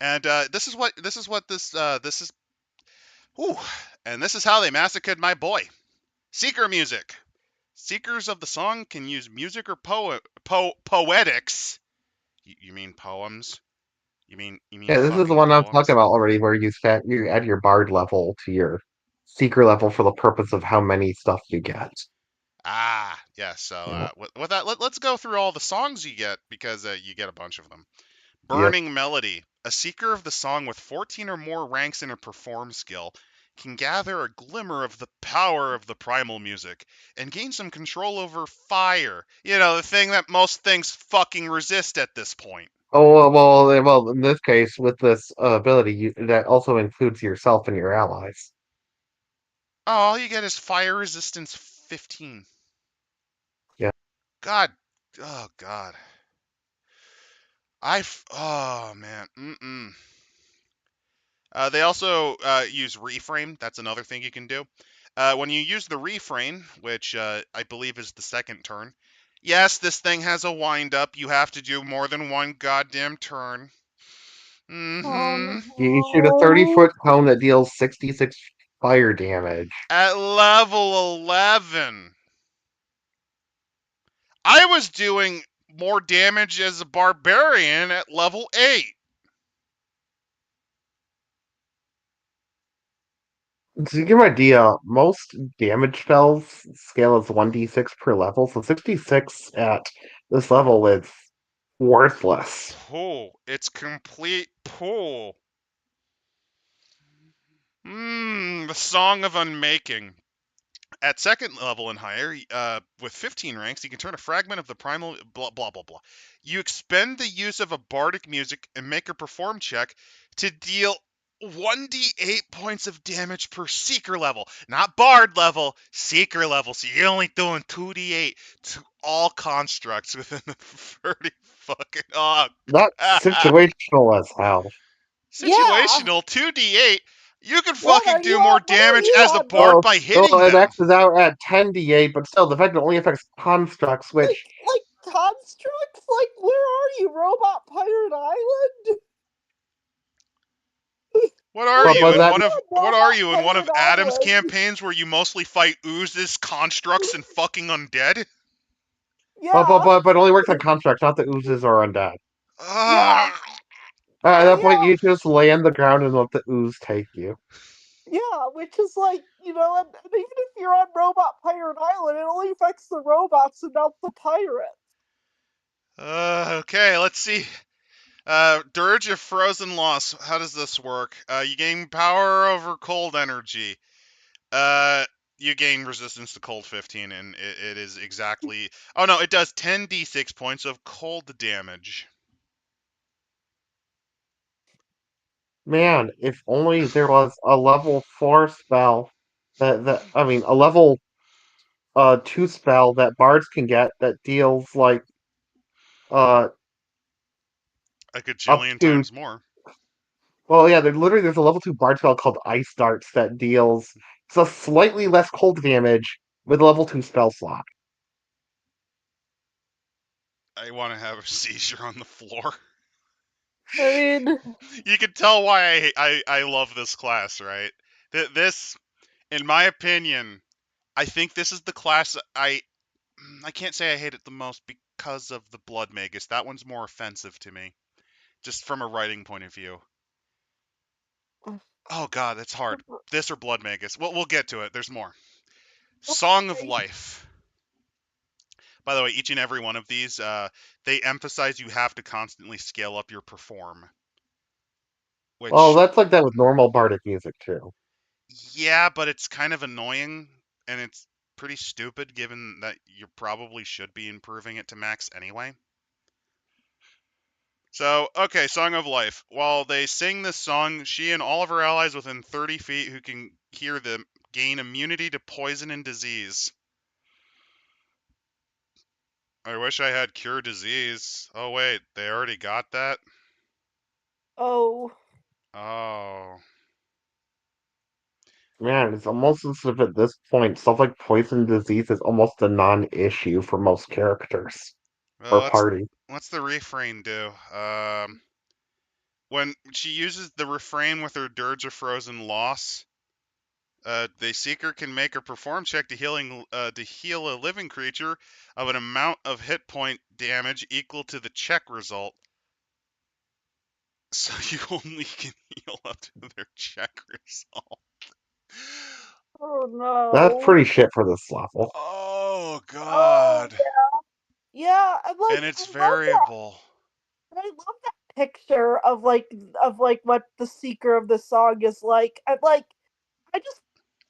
And this is. Whew, and this is how they massacred my boy. Seeker music. Seekers of the song can use music or poetics. You mean poems? You mean Yeah, this is the fucking one I'm talking poems? about already, where you add your bard level to your seeker level for the purpose of how many stuff you get. Ah, yeah. So Yeah, with that, let's go through all the songs you get because you get a bunch of them. yeah. Burning Melody. A seeker of the song with 14 or more ranks in a perform skill can gather a glimmer of the power of the primal music and gain some control over fire. You know, the thing that most things fucking resist at this point. In this case, with this ability, that also includes yourself and your allies. Oh, all you get is fire resistance 15. Yeah. God. Oh, God. Oh, man. Mm-mm. They also use reframe. That's another thing you can do. When you use the reframe, which I believe is the second turn, Yes, this thing has a wind up. You have to do more than one goddamn turn. Oh You shoot a 30 no. foot cone that deals 66 fire damage. At level 11. I was doing more damage as a barbarian at level 8. To give you an idea, most damage spells scale as 1d6 per level, so 66 at this level is worthless. Pull. It's complete pull. The Song of Unmaking. At second level and higher, with 15 ranks, you can turn a fragment of the primal blah blah blah blah. You expend the use of a bardic music and make a perform check to deal 1d8 points of damage per seeker level, not bard level, seeker level. So you're only doing 2d8 to all constructs within the 30 fucking That's situational as hell. Yeah. situational 2d8. You can What fucking are do you more on? What are damage you as a on, bard Rob? by Well, hitting it them. X's out at 10d8, but still, the fact it only affects constructs, which Like constructs? Like where are you, Robot Pirate Island? What are Like but, you but where in are that one you of on what are Robot you in one of Pirate Adam's Island? campaigns where you mostly fight oozes, constructs, and fucking undead? Yeah. but it only works on constructs, not the oozes or undead. Yeah. Ah, At that point, Yeah. you just lay on the ground and let the ooze take you. Yeah, which is like, and even if you're on Robot Pirate Island, it only affects the robots and not the pirates. okay, let's see. Dirge of Frozen Loss. How does this work? You gain power over cold energy. Uh, you gain resistance to cold 15, and it is exactly. Oh no, it does 10d6 points of cold damage. Man, if only there was a level 4 spell a level 2 spell that bards can get that deals like uh A up gajillion to times more. well yeah, there's a level 2 bard spell called Ice Darts that deals so slightly less cold damage with a level 2 spell slot. I want to have a seizure on the floor. I mean, You can tell why I love this class, right? This, in my opinion, I think this is the class I can't say I hate it the most because of the Blood Magus. That one's more offensive to me, just from a writing point of view. Oh god, that's hard. This or Blood Magus. We'll get to it. There's more. Song of okay. Life. By the way, each and every one of these, they emphasize you have to constantly scale up your perform. Well, Which, that's like that with normal bardic music too. yeah, but it's kind of annoying, and it's pretty stupid given that you probably should be improving it to max anyway. So, okay, Song of Life. While they sing this song, she and all of her allies within 30 feet who can hear them gain immunity to poison and disease. I wish I had cure disease. Oh, wait, they already got that? Oh. Oh. Man, it's almost as if at this point stuff like poison disease is almost a non-issue for most characters Well, or party. what's the refrain do? When she uses the refrain with her Dirge of Frozen Loss, the Seeker can make a perform check to heal a living creature of an amount of hit point damage equal to the check result. So you only can heal up to their check result. Oh That's no. pretty shit for this level. Oh Oh god. yeah. I'm And like, it's I love that. variable. And I love that picture of like what the seeker of the song is like. I just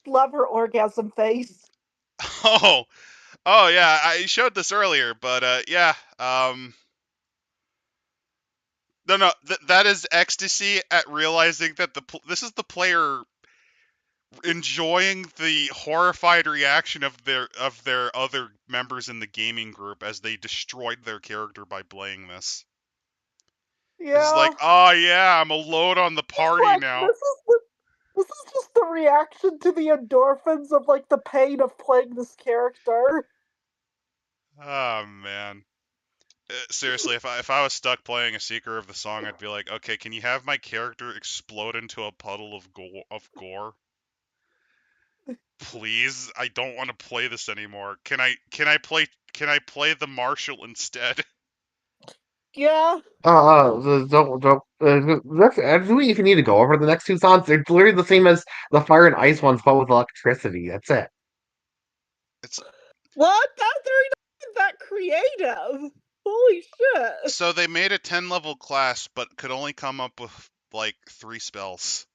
love her orgasm face. Oh, oh yeah, I showed this earlier, but yeah, no, that is ecstasy at realizing that this is the player enjoying the horrified reaction of their other members in the gaming group as they destroyed their character by playing this. It's just like, Yeah. oh yeah, I'm alone on the It's party like now. this is just the reaction to the endorphins of like the pain of playing this character. Oh man. Seriously, if I was stuck playing a Seeker of the Song, I'd be like, okay, can you have my character explode into a puddle of gore? Please, I don't want to play this anymore. Can I play the Marshal instead? Yeah. Do we even need to go over the next two songs? They're literally the same as the fire and ice ones, but with electricity. That's it. It's What? They're not that creative. Holy shit. so they made a 10 level class, but could only come up with like 3 spells.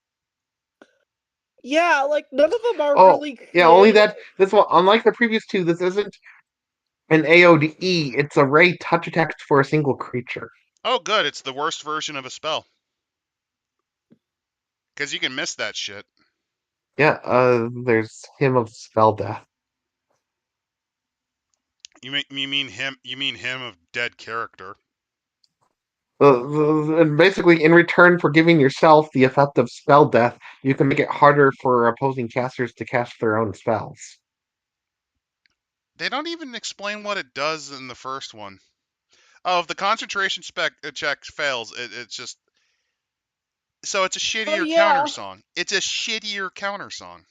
Yeah, like none of them are Oh, really yeah, only creative. that this one, unlike the previous two, this isn't an AoE, it's a ray touch attack for a single creature. Oh, good, it's the worst version of a spell. Because you can miss that shit. Yeah, there's Hymn of Spell Death. You mean him of dead character. And basically, in return for giving yourself the effect of spell death, you can make it harder for opposing casters to cast their own spells. They don't even explain what it does in the first one. Oh, if the concentration check fails, it's just so it's a Oh shittier counter yeah. song. It's a shittier counter song.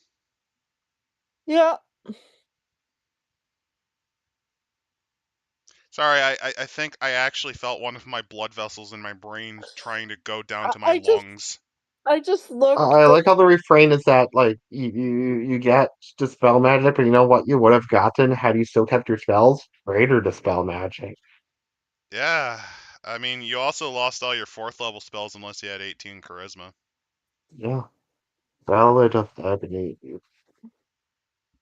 Yeah. Sorry, I think I actually felt one of my blood vessels in my brain trying to go down I, to my I just lungs. I just looked I and like how the refrain is that like you get dispel magic, but you know what you would have gotten had you still kept your spells? Greater dispel magic. Yeah, I mean, you also lost all your 4th level spells unless you had 18 charisma. Yeah, Ballad of Ebony.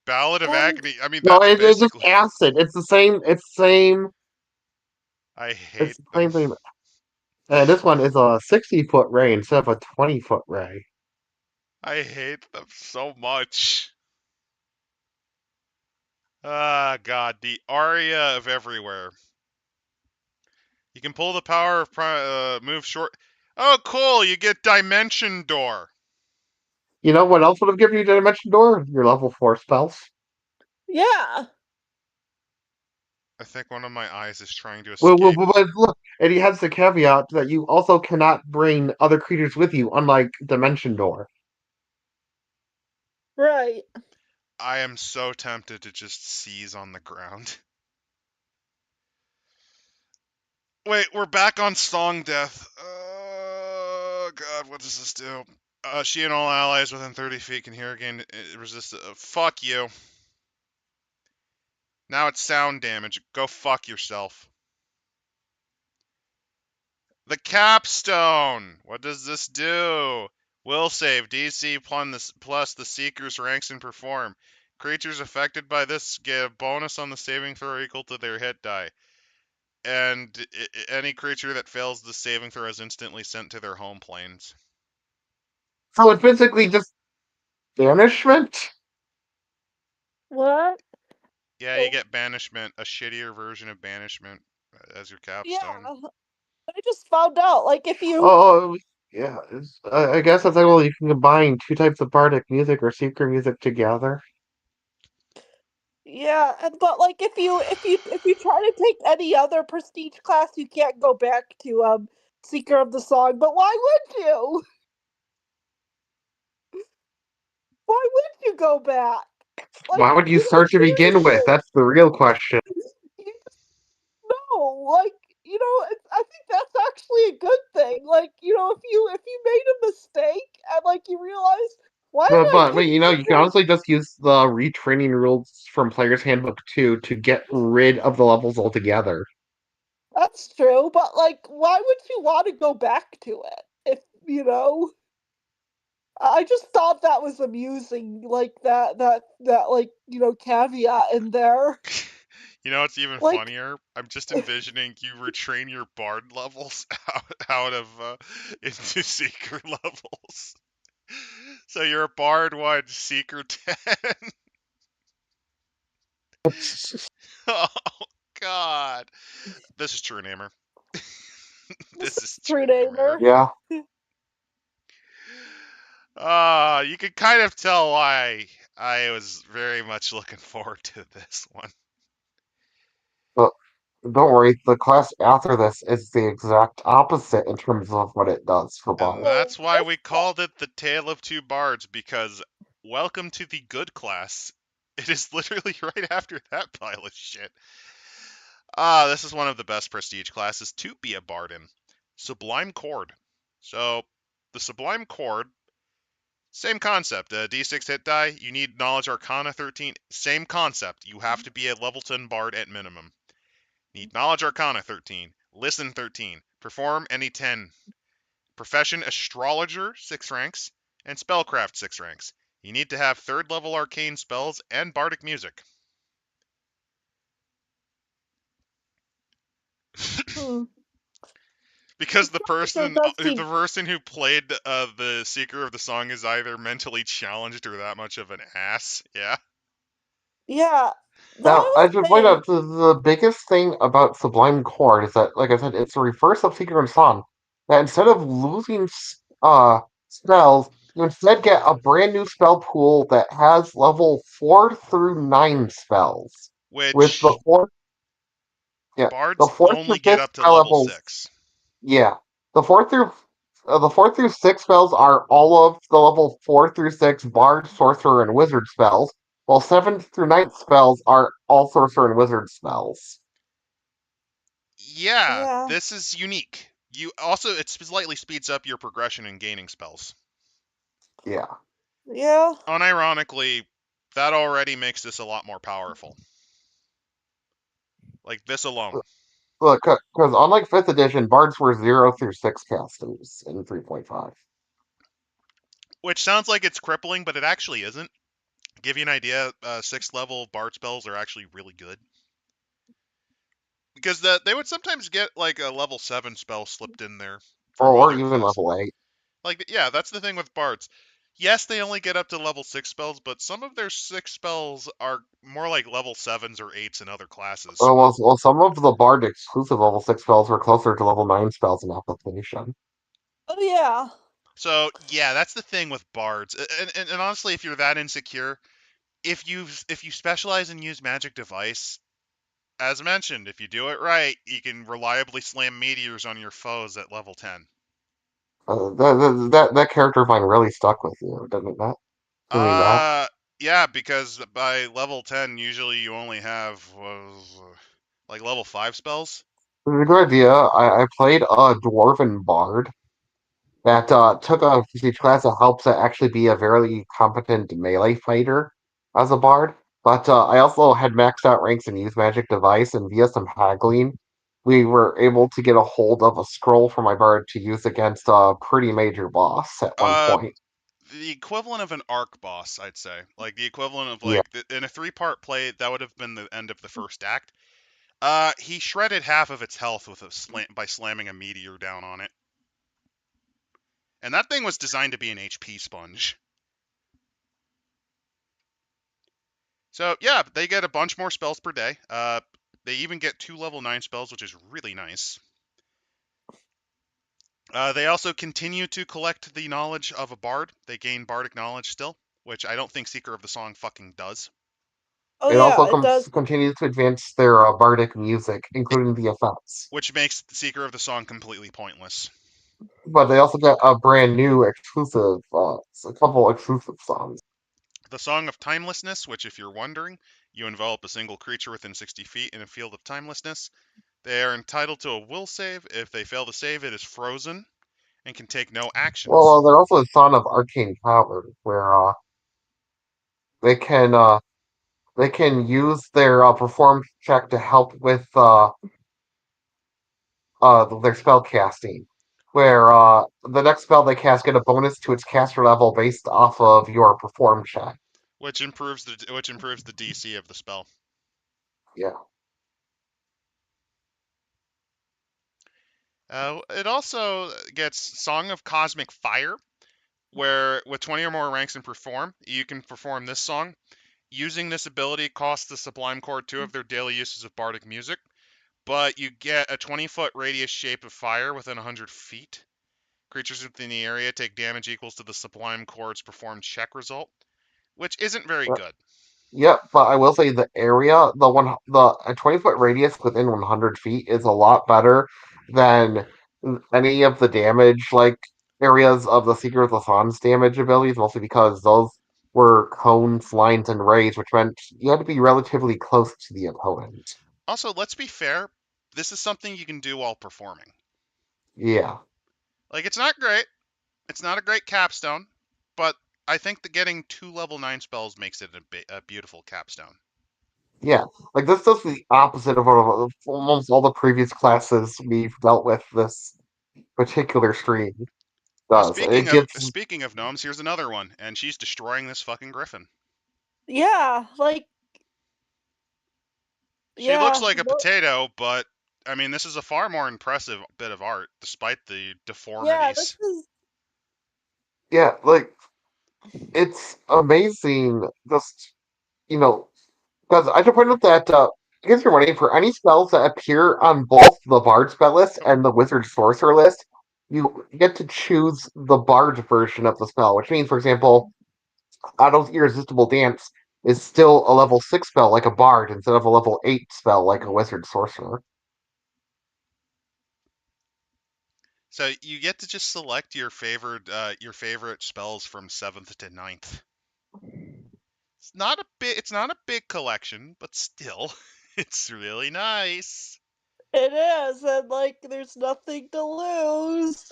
Ballad of and Agony. I mean, No, that's it's just basically. acid. It's the same. It's the same. I It's hate the them. same thing. This one is a 60-foot ray instead of a 20-foot ray. I hate them so much. Ah, God, the aria of everywhere. You can pull the power of move short. Oh, cool! You get Dimension Door. You know what else would have given you Dimension Door? Your level 4 spells. yeah. I think one of my eyes is trying to Well, escape. but look, and he has the caveat that you also cannot bring other creatures with you, unlike Dimension Door. Right. I am so tempted to just seize on the ground. Wait, we're back on Song Death. Oh, God, what does this do? She and all allies within 30 feet can hear again. Resist. Fuck you. Now it's sound damage. Go fuck yourself. The capstone! What does this do? Will save DC plus the Seeker's ranks and perform. Creatures affected by this get a bonus on the saving throw equal to their hit die. And any creature that fails the saving throw is instantly sent to their home planes. So it's basically just banishment. What? Yeah, you get banishment, a shittier version of banishment as your Yeah. capstone. I just found out. Like if you Oh, yeah. I guess that's like, well, you can combine two types of bardic music or secret music together. yeah, but like if you try to take any other prestige class, you can't go back to Seeker of the Song. But why would you? Why would you go back? Like Why would you you know start to begin with? seriously, That's the real question. you just know like I think that's actually a good thing. Like if you made a mistake and like you realize why did I But take you know, such you can a honestly just use the retraining rules from Player's Handbook 2 to get rid of the levels altogether. That's true, but like, why would you want to go back to it? If you know, I just thought that was amusing, like that like caveat in there. You know what's even Like, funnier? I'm just envisioning you retrain your bard levels out of into seeker levels. So you're a bard 1, seeker 10. Oh God. This is true namer. this This is is true true namer. namer. Yeah. You can kind of tell why I was very much looking forward to this one. But don't worry, the class after this is the exact opposite in terms of what it does for And Bard. Oh, that's why we called it the Tale of Two Bards, because welcome to the good class. It is literally right after that pile of shit. This is one of the best prestige classes to be a bard in. Sublime Chord. So, the Sublime Chord, same concept. D6 hit die, you need Knowledge Arcana 13. Same concept. You have to be a level 10 bard at minimum. Need Knowledge Arcana 13. Listen 13. Perform any 10. Profession Astrologer 6 ranks. And Spellcraft 6 ranks. You need to have 3rd level arcane spells and bardic music. hmm. Because This character does the seem. person who played the Seeker of the Song is either mentally challenged or that much of an ass. Yeah. Yeah, though Now, I I will should point say, out the biggest thing about Sublime Chord is that, like I said, it's the reverse of Seeker and Song. That instead of losing spells, you instead get a brand new spell pool that has level 4 through 9 spells. With the Which fourth, yeah, the bards fourth only through get fifth up to spell level levels, 6. yeah, the fourth through six spells are all of the level 4 through 6 Bard, Sorcerer, and Wizard spells, while seventh through ninth spells are all Sorcerer and Wizard spells. Yeah, yeah, this is unique. You also it slightly speeds up your progression in gaining spells. Yeah. yeah, Unironically, that already makes this a lot more powerful. Like this alone. Look, because unlike 5th edition, Bards were 0 through 6 casters in 3.5. Which sounds like it's crippling, but it actually isn't. Give you an idea, 6th level bard spells are actually really good. Because they would sometimes get like a level 7 spell slipped in there from Or other even classes. level 8. Like, yeah, that's the thing with bards. Yes, they only get up to level 6 spells, but some of their 6 spells are more like level 7s or 8s in other classes. Well, some of the Bard exclusive level 6 spells were closer to level 9 spells in application. oh yeah, So, yeah, that's the thing with bards. And honestly, if you're that insecure, if you specialize and use magic device, as mentioned, if you do it right, you can reliably slam meteors on your foes at level 10. That character vine really stuck with you, didn't that? I mean, that. Uh, yeah, because by level 10, usually you only have like level 5 spells. It's a good idea. I played a Dwarven Bard that took a prestige class that helps it actually be a very competent melee fighter as a bard. But I also had maxed out ranks and used magic device, and via some haggling, we were able to get a hold of a scroll for my bard to use against a pretty major boss at one Uh, point. the equivalent of an arc boss, I'd say. Like the equivalent of Yeah, like in a 3-part play, that would have been the end of the first act. He shredded half of its health with a by slamming a meteor down on it. And that thing was designed to be an HP sponge. So yeah, they get a bunch more spells per day. They even get 2 level 9 spells, which is really nice. They also continue to collect the knowledge of a bard. They gain bardic knowledge still, which I don't think Seeker of the Song fucking does. oh it yeah, also it does. continues to advance their bardic music, including the effects. Which makes Seeker of the Song completely pointless. But they also get a brand new exclusive, a couple exclusive songs. The Song of Timelessness, which, if you're wondering, you envelop a single creature within 60 feet in a field of timelessness. They are entitled to a will save. If they fail to save, it is frozen and can take no actions. They're also a son of arcane power, where they can uh, they can use their perform check to help with their spell casting. Where the next spell they cast get a bonus to its caster level based off of your perform check. Which improves the DC of the spell. Yeah. It also gets Song of Cosmic Fire, where with 20 or more ranks in perform, you can perform this song. Using this ability costs the Sublime Chord 2 of their daily uses of bardic music, but you get a 20-foot radius shape of fire within 100 feet. Creatures within the area take damage equals to the Sublime Chord's performed check result, which isn't very Yeah. good. Yep, but I will say the area, the a 20-foot radius within 100 feet is a lot better than any of the damage like areas of the Seeker of the Sun's damage abilities, mostly because those were cones, lines, and rays, which meant you had to be relatively close to the opponent. Also, let's be fair. This is something you can do while performing. Yeah, Like, it's not great. It's not a great capstone, but I think that getting 2 level 9 spells makes it a beautiful capstone. yeah. Like this does the opposite of almost all the previous classes we've dealt with this particular stream Oh, does. It gives speaking of gnomes, here's another one, and she's destroying this fucking griffin. Yeah, like She looks yeah, like a potato, but I mean, this is a far more impressive bit of art, despite the yeah. This deformities. is yeah, like it's amazing. Just because I should point out that I guess you're wondering for any spells that appear on both the Bard spell list Oh, and the Wizard Sorcerer list, you get to choose the Bard version of the spell, which means, for example, Otto's Irresistible Dance is still a level 6 spell like a Bard instead of a level 8 spell like a Wizard Sorcerer. so you get to just select your favorite spells from 7th to 9th. It's not a big collection, but still, it's really nice. it is, and like there's nothing to lose.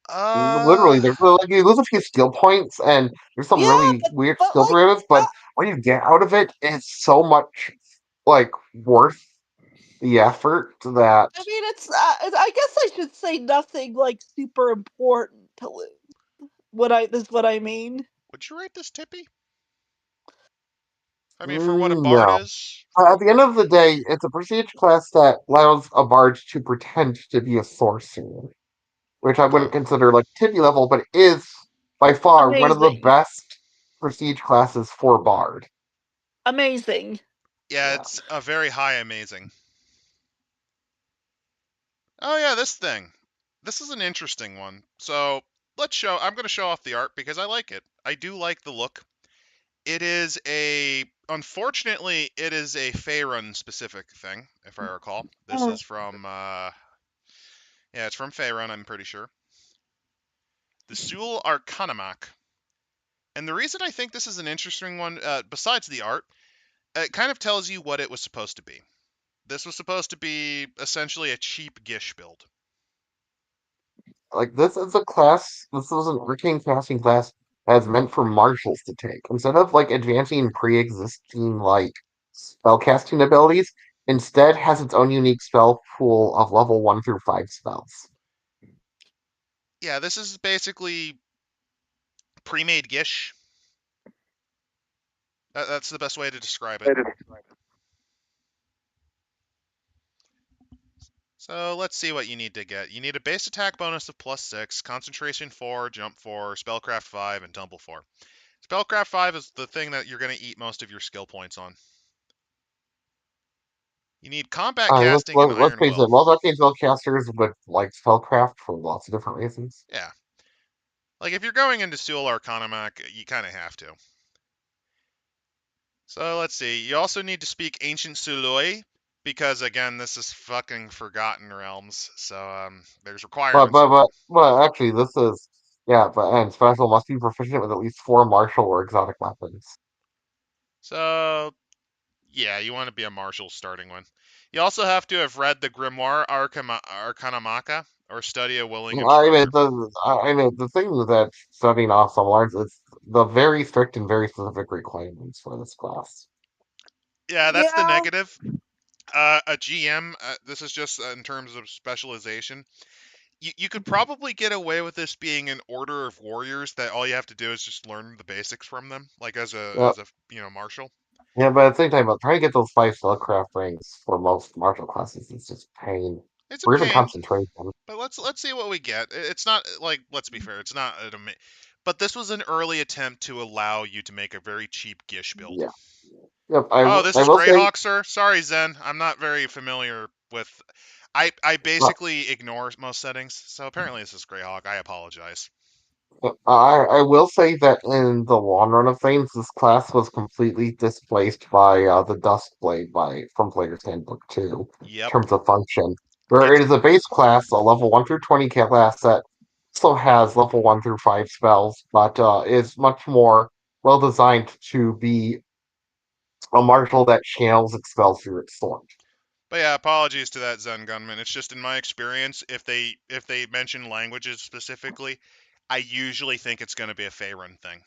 Uh, Literally, there's like you lose a few skill points, and there's some Yeah, really weird but skill like derivatives. But not, what you get out of it is so much like worth the effort that I mean, it's. I guess I should say nothing like super important to lose. This is what I mean. would you rate this Tippy? I mean, for what a bard no. is. At the end of the day, it's a prestige class that allows a bard to pretend to be a sorcerer, which I Oh, wouldn't consider like tippy level, but it is by far one of the Amazing, best prestige classes for bard. amazing. yeah, Yeah. it's a very high amazing. Oh yeah, this thing. This is an interesting one. So I'm going to show off the art because I like it. I do like the look. Unfortunately, it is a Faerun specific thing, if I recall. This Oh, is from, yeah, it's from Faerun, I'm pretty sure. The Sul Arcanamak. And the reason I think this is an interesting one, besides the art, it kind of tells you what it was supposed to be. This was supposed to be essentially a cheap Gish build. Like this is a class. This is an arcane casting class that's meant for marshals to take instead of like advancing pre-existing like spell casting abilities. Instead, has its own unique spell pool of level 1 through 5 spells. Yeah, this is basically pre-made Gish. That's the best way to describe it. So let's see what you need to get. You need a base attack bonus of +6, concentration 4, jump 4, spellcraft 5, and tumble 4. Spellcraft 5 is the thing that you're going to eat most of your skill points on. You need combat casting and Let's Iron face Will. it, most arcane spellcasters would like spellcraft for lots of different reasons. Yeah. Like, if you're going into Sul Arcanamak, you kind of have to. So let's see. You also need to speak Ancient Suloi, because again, this is fucking Forgotten Realms, so there's But requirements but for it. but but actually, this is yeah. But and special must be proficient with at least 4 martial or exotic weapons. So yeah, you want to be a marshal starting one. You also have to have read the Grimoire Arcanamaka or study a willing instructor. I mean the thing that studying off some learns is the very strict and very specific requirements for this class. Yeah, that's the yeah, negative. A GM, this is just in terms of specialization. You could probably get away with this being an order of warriors that all you have to do is just learn the basics from them, like Yeah, marshal. yeah, but at the same time, trying to get those 5 spellcraft rings for most martial classes is just pain, It's a or even pain, concentration. but let's see what we get. It's not like, let's be fair, it's not but this was an early attempt to allow you to make a very cheap Gish build. Yeah, yep. Oh, this I is will say, Greyhawk, sir. Sorry, Zen. I'm not very familiar with. I uh, basically ignore most settings, so apparently this is Greyhawk. I apologize. I will say that in the long run of things, this class was completely displaced by the Duskblade by from Player's Handbook 2 in Yep. terms of function, where It's it is a base class, a level 1 through 20 class that also has level 1 through 5 spells, but is much more well designed to be a martial that channels its spells through its sword. But yeah, apologies to that Zen gunman. It's just in my experience, if they mention languages specifically, I usually think it's going to be a Faerun thing.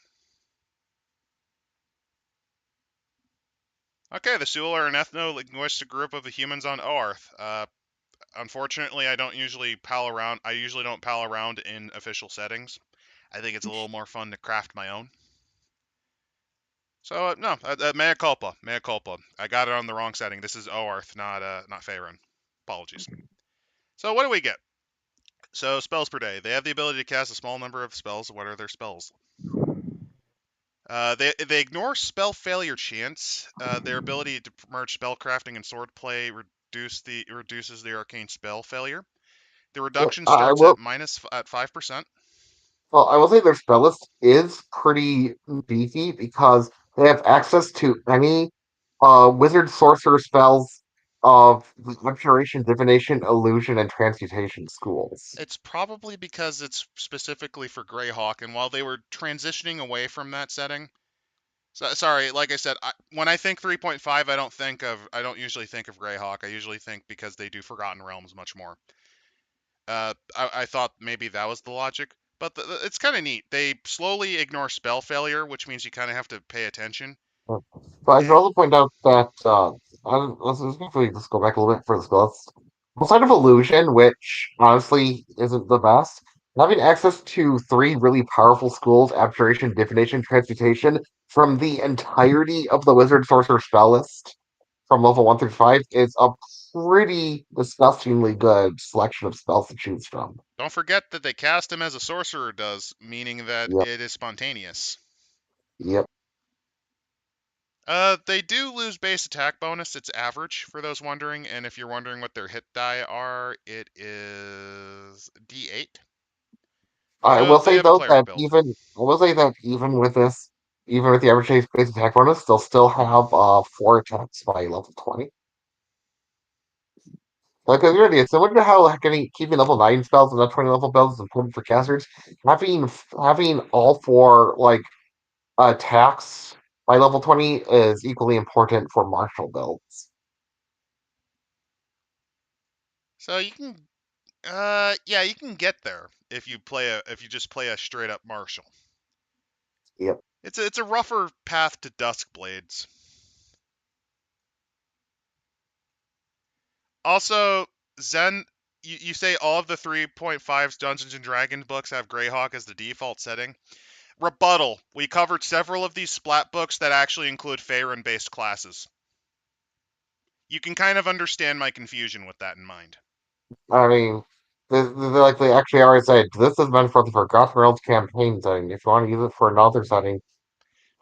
Okay, the Sul are an ethno-linguistic group of the humans on Oarth. Unfortunately, I don't usually pal around. I usually don't pal around in official settings. I think it's a little more fun to craft my own. So no, mea culpa, mea culpa. I got it on the wrong setting. This is Oarth, not Faerun. Apologies. So what do we get? So spells per day. They have the ability to cast a small number of spells. What are their spells? They ignore spell failure chance. Their ability to merge spellcrafting and swordplay reduces the arcane spell failure. The reduction I starts will at 5%. Well, I will say their spell list is pretty beefy because they have access to any wizard sorcerer spells of the abjuration, divination, illusion, and transmutation schools. It's probably because it's specifically for Greyhawk, and while they were transitioning away from that setting, sorry, like I said, when I think 3.5, I don't usually think of Greyhawk. I usually think because they do Forgotten Realms much more. I thought maybe that was the logic, but it's kind of neat. They slowly ignore spell failure, which means you kind of have to pay attention. But I should Eh, also point out that let's go back a little bit for the spell list. Outside of illusion, which honestly isn't the best, having access to three really powerful schools, abjuration, divination, transmutation, from the entirety of the wizard sorcerer spell list from level 1 through 5 is a pretty disgustingly good selection of spells to choose from. don't forget that they cast him as a sorcerer does, meaning that Yep, it is spontaneous. yep. They do lose base attack bonus. It's average for those wondering, and if you're wondering what their hit die are, it is D8. I So will they say have a though cleric that build. even with this, even with the average base attack bonus, they'll still have 4 attacks by level 20. Like, really, it's similar to how like, keeping level 9 spells and not 20 level spells is important for casters. Having all four attacks by level 20 is equally important for martial builds. So you can, yeah, you can get there if you just play a straight up martial. Yep. It's a rougher path to Duskblades. Also, Zen, you say all of the 3.5 Dungeons and Dragons books have Greyhawk as the default setting. Rebuttal. We covered several of these splat books that actually include Faerun-based classes. You can kind of understand my confusion with that in mind. I mean, like they actually already said, this is meant for the Forgotten Realms campaign setting. If you want to use it for another setting,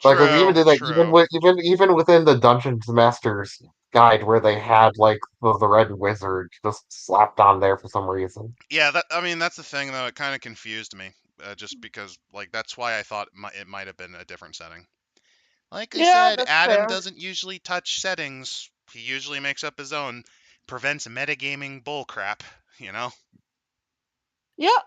like they even True, did that true. even within the Dungeons Masters guide where they had like the red wizard just slapped on there for some reason. Yeah, I mean that's the thing though. It kind of confused me, just because like that's why I thought it might have been a different setting. Like I Yeah, said, that's Adam fair. doesn't usually touch settings. He usually makes up his own, prevents metagaming bullcrap. You know. Yeah,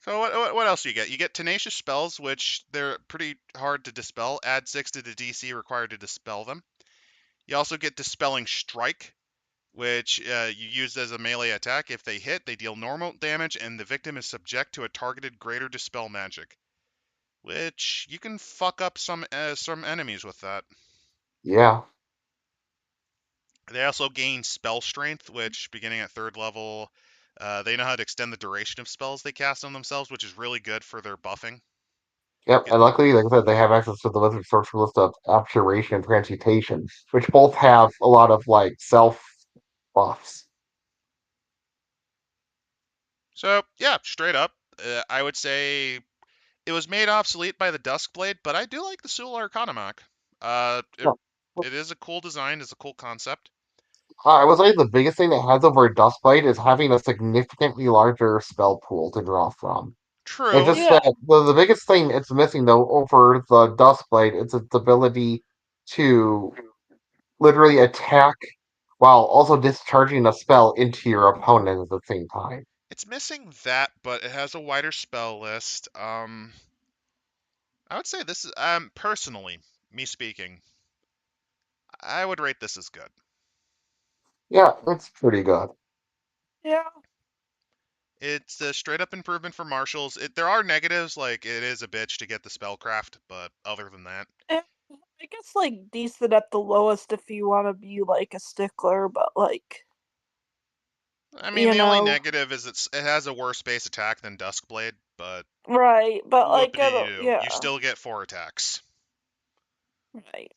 So what else do you get? You get tenacious spells, which they're pretty hard to dispel. Add 6 to the DC required to dispel them. You also get dispelling strike, which you use as a melee attack. If they hit, they deal normal damage, and the victim is subject to a targeted greater dispel magic. Which you can fuck up some enemies with that. Yeah. They also gain spell strength, which beginning at 3rd level, they know how to extend the duration of spells they cast on themselves, which is really good for their buffing. Yep, and luckily, like I said, they have access to the Wizard Sorcerer list of Abjuration and Transmutation, which both have a lot of like self buffs. So yeah, straight up, I would say it was made obsolete by the Duskblade, but I do like the Sul Arcanamach. Uh, it, Yeah. it is a cool design, it's a cool concept. I would say the biggest thing that has over Dustblade is having a significantly larger spell pool to draw from. It's True. just Yeah. that the biggest thing it's missing though over the Duskblade is its ability to literally attack while also discharging a spell into your opponent at the same time. It's missing that, but it has a wider spell list. I would say this is personally, me speaking, I would rate this as good. Yeah, it's pretty good. Yeah. It's a straight up improvement for marshals. There are negatives, like it is a bitch to get the spellcraft, but other than that, Eh, I guess like decent at the lowest if you want to be like a stickler, but like I mean, you the only know, negative is it has a worse base attack than Duskblade, but right? But like I whoopity don't. doo, you Yeah. still get 4 attacks. Right.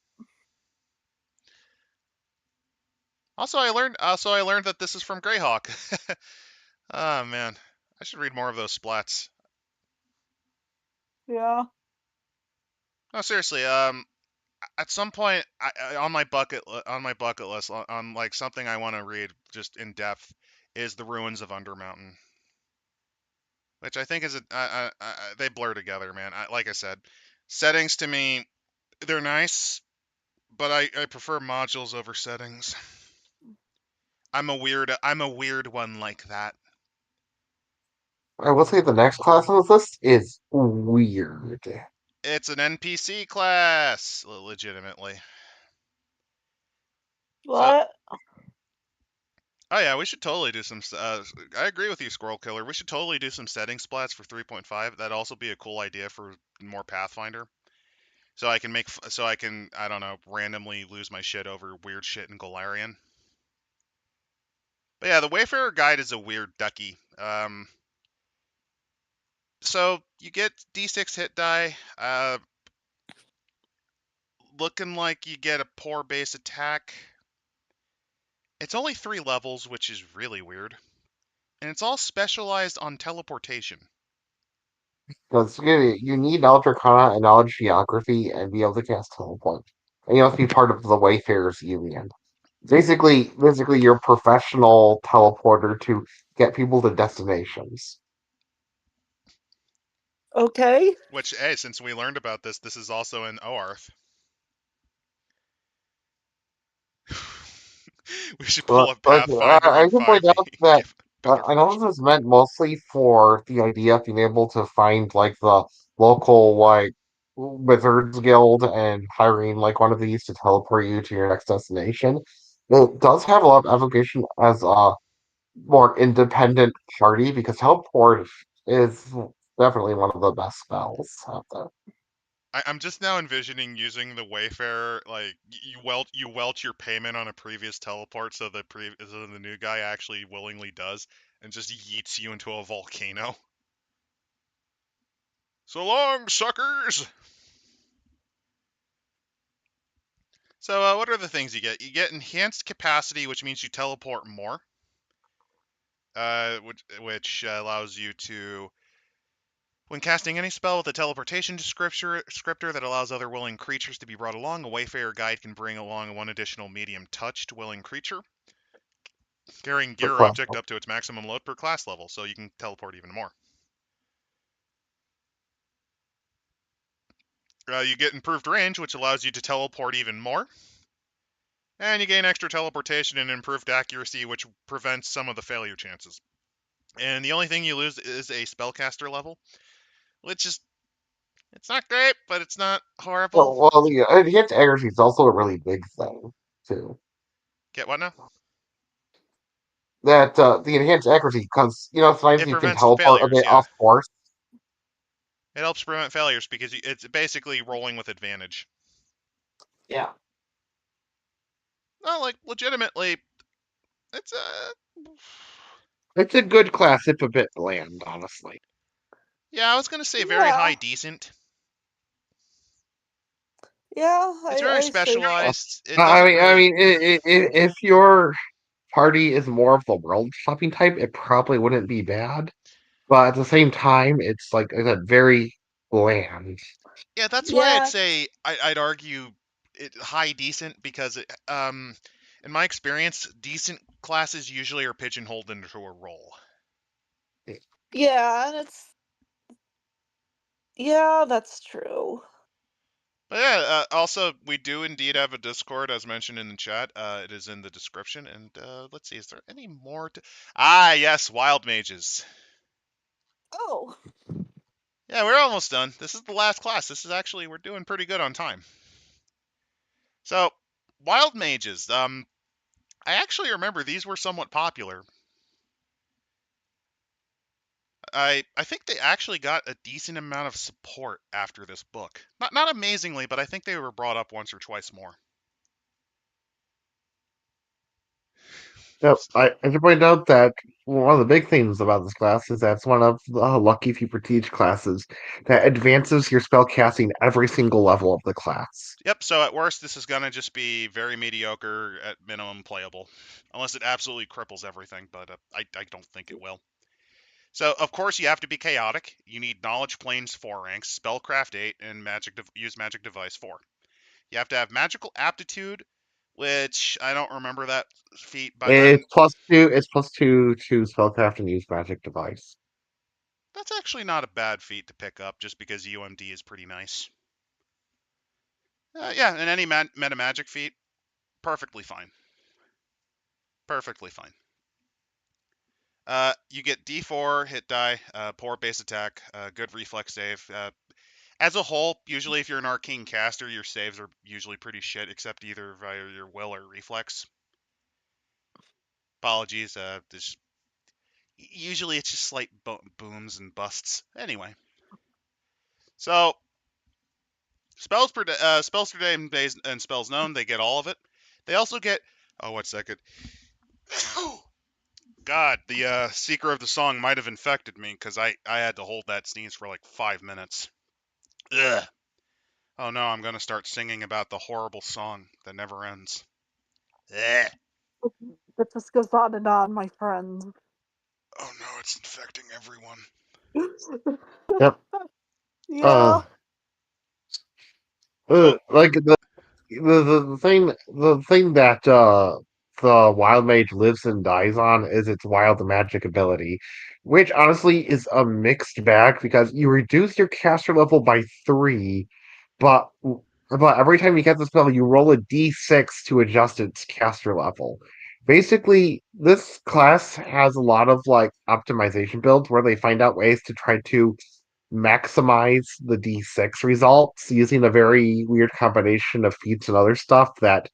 Also, I learned that this is from Greyhawk. Oh man, I should read more of those splats. Yeah. No, seriously. At some point, on my bucket list, on like something I want to read just in depth, is the Ruins of Undermountain, which I think is they blur together, man. Like I said, settings to me they're nice, but I prefer modules over settings. I'm a weird one like that. I will say the next class on this list is weird. It's an NPC class, legitimately. So, What? oh yeah, we should totally do some. I agree with you, Squirrel Killer. We should totally do some setting splats for 3.5. That'd also be a cool idea for more Pathfinder. So I don't know, randomly lose my shit over weird shit in Golarion. But yeah, the Wayfarer Guide is a weird ducky. So you get D6 hit die, looking like you get a poor base attack. It's only 3 levels, which is really weird, and it's all specialized on teleportation. Because you need knowledge arcana and knowledge geography and be able to cast teleport. And you must be part of the Wayfarers Union. Basically your professional teleporter to get people to destinations. Okay. Which, hey, since we learned about this, this is also in Oarth. We should pull up Pathfinder I in can point 5e out and that give better I know rules. this is meant mostly for the idea of being able to find like the local like wizards guild and hiring like one of these to teleport you to your next destination. It does have a lot of application as a more independent party because teleport is definitely one of the best spells out there. I'm just now envisioning using the Wayfarer, like you welch your payment on a previous teleport, so the new guy actually willingly does, and just yeets you into a volcano. So long, suckers. So what are the things you get? You get enhanced capacity, which means you teleport more, which allows you to, when casting any spell with a teleportation descriptor that allows other willing creatures to be brought along, a Wayfarer guide can bring along one additional medium-touched willing creature, carrying For gear or class. object up to its maximum load per class level, so you can teleport even more. You get improved range, which allows you to teleport even more. And you gain extra teleportation and improved accuracy, which prevents some of the failure chances. And the only thing you lose is a spellcaster level, which is, it's not great, but it's not horrible. Well, the enhanced accuracy is also a really big thing too. Get what now? That the enhanced accuracy because sometimes It you can prevents teleport a failures, bit yeah. off course. It helps prevent failures because it's basically rolling with advantage. Yeah, No, like, legitimately, it's it's a good class if a bit bland, honestly. yeah, I was gonna say very Yeah. high decent. Yeah. It's very I say so. specialized. It I doesn't mean, I really. mean, if your party is more of the world shopping type, it probably wouldn't be bad. But at the same time, it's like I said, very bland. Yeah, that's why I'd Yeah. say I'd argue it high decent because in my experience, decent classes usually are pigeonholed into a role. Yeah. And it's Yeah, that's true. But yeah, also we do indeed have a Discord, as mentioned in the chat. It is in the description. And let's see, is there any more? Yes, Wild Mages. Oh, Yeah, we're almost done. This is the last class. This is actually, we're doing pretty good on time. So, Wild Mages. I actually remember these were somewhat popular. I think they actually got a decent amount of support after this book. Not amazingly, but I think they were brought up once or twice more. Yep, I should point out that one of the big things about this class is that it's one of the lucky few prestige classes that advances your spell casting every single level of the class. Yep, so at worst, this is going to just be very mediocre, at minimum playable. Unless it absolutely cripples everything, but I don't think it will. So, of course, you have to be chaotic. You need Knowledge Planes 4 ranks, Spellcraft 8, and use Magic Device 4. You have to have Magical Aptitude, which I don't remember that feat by It's then. +2. It's +2 to spellcraft and use magic device. That's actually not a bad feat to pick up, just because UMD is pretty nice. Yeah, and any meta magic feat, perfectly fine. Perfectly fine. You get D4 hit die, poor base attack, good reflex save. As a whole, usually if you're an arcane caster, your saves are usually pretty shit, except either via your will or reflex. Apologies. Usually it's just slight booms and busts. Anyway, so spells per day and spells known, they get all of it. They also get. Oh, 1 second. God, the seeker of the song might have infected me because I had to hold that sneeze for like 5 minutes. Ugh. Oh no, I'm gonna start singing about the horrible song that never ends. Ugh. that just goes on and on, my friend. Oh no, it's infecting everyone. Yep. Yeah. Uh, Oh, like the thing that the wild mage lives and dies on is its wild magic ability, which honestly is a mixed bag because you reduce your caster level by 3, but but every time you get the spell, you roll a d6 to adjust its caster level. Basically, this class has a lot of like optimization builds where they find out ways to try to maximize the d6 results using a very weird combination of feats and other stuff that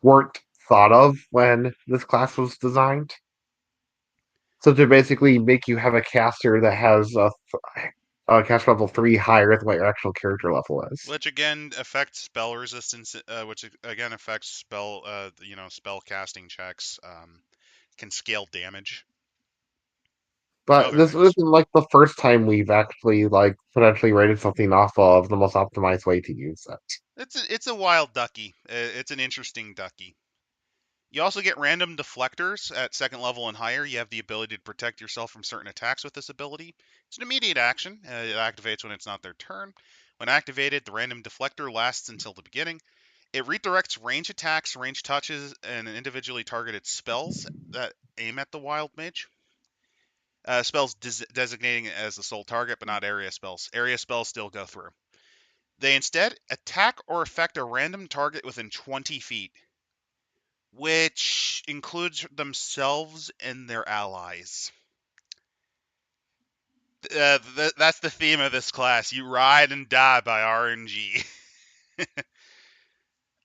weren't thought of when this class was designed. So to basically make you have a caster that has a caster level 3 higher than what your actual character level is. which again affects spell resistance, which again affects spell casting checks. Can scale damage and But other this isn't things. like the first time we've actually like potentially rated something off of the most optimized way to use it. It's a wild ducky. It's an interesting ducky. You also get random deflectors at second level and higher. You have the ability to protect yourself from certain attacks with this ability. It's an immediate action. It activates when it's not their turn. When activated, the random deflector lasts until the beginning. It redirects range attacks, range touches, and individually targeted spells that aim at the wild mage. Spells designating it as the sole target, but not area spells. Area spells still go through. They instead attack or affect a random target within 20 feet, which includes themselves and their allies. That's the theme of this class. You ride and die by RNG.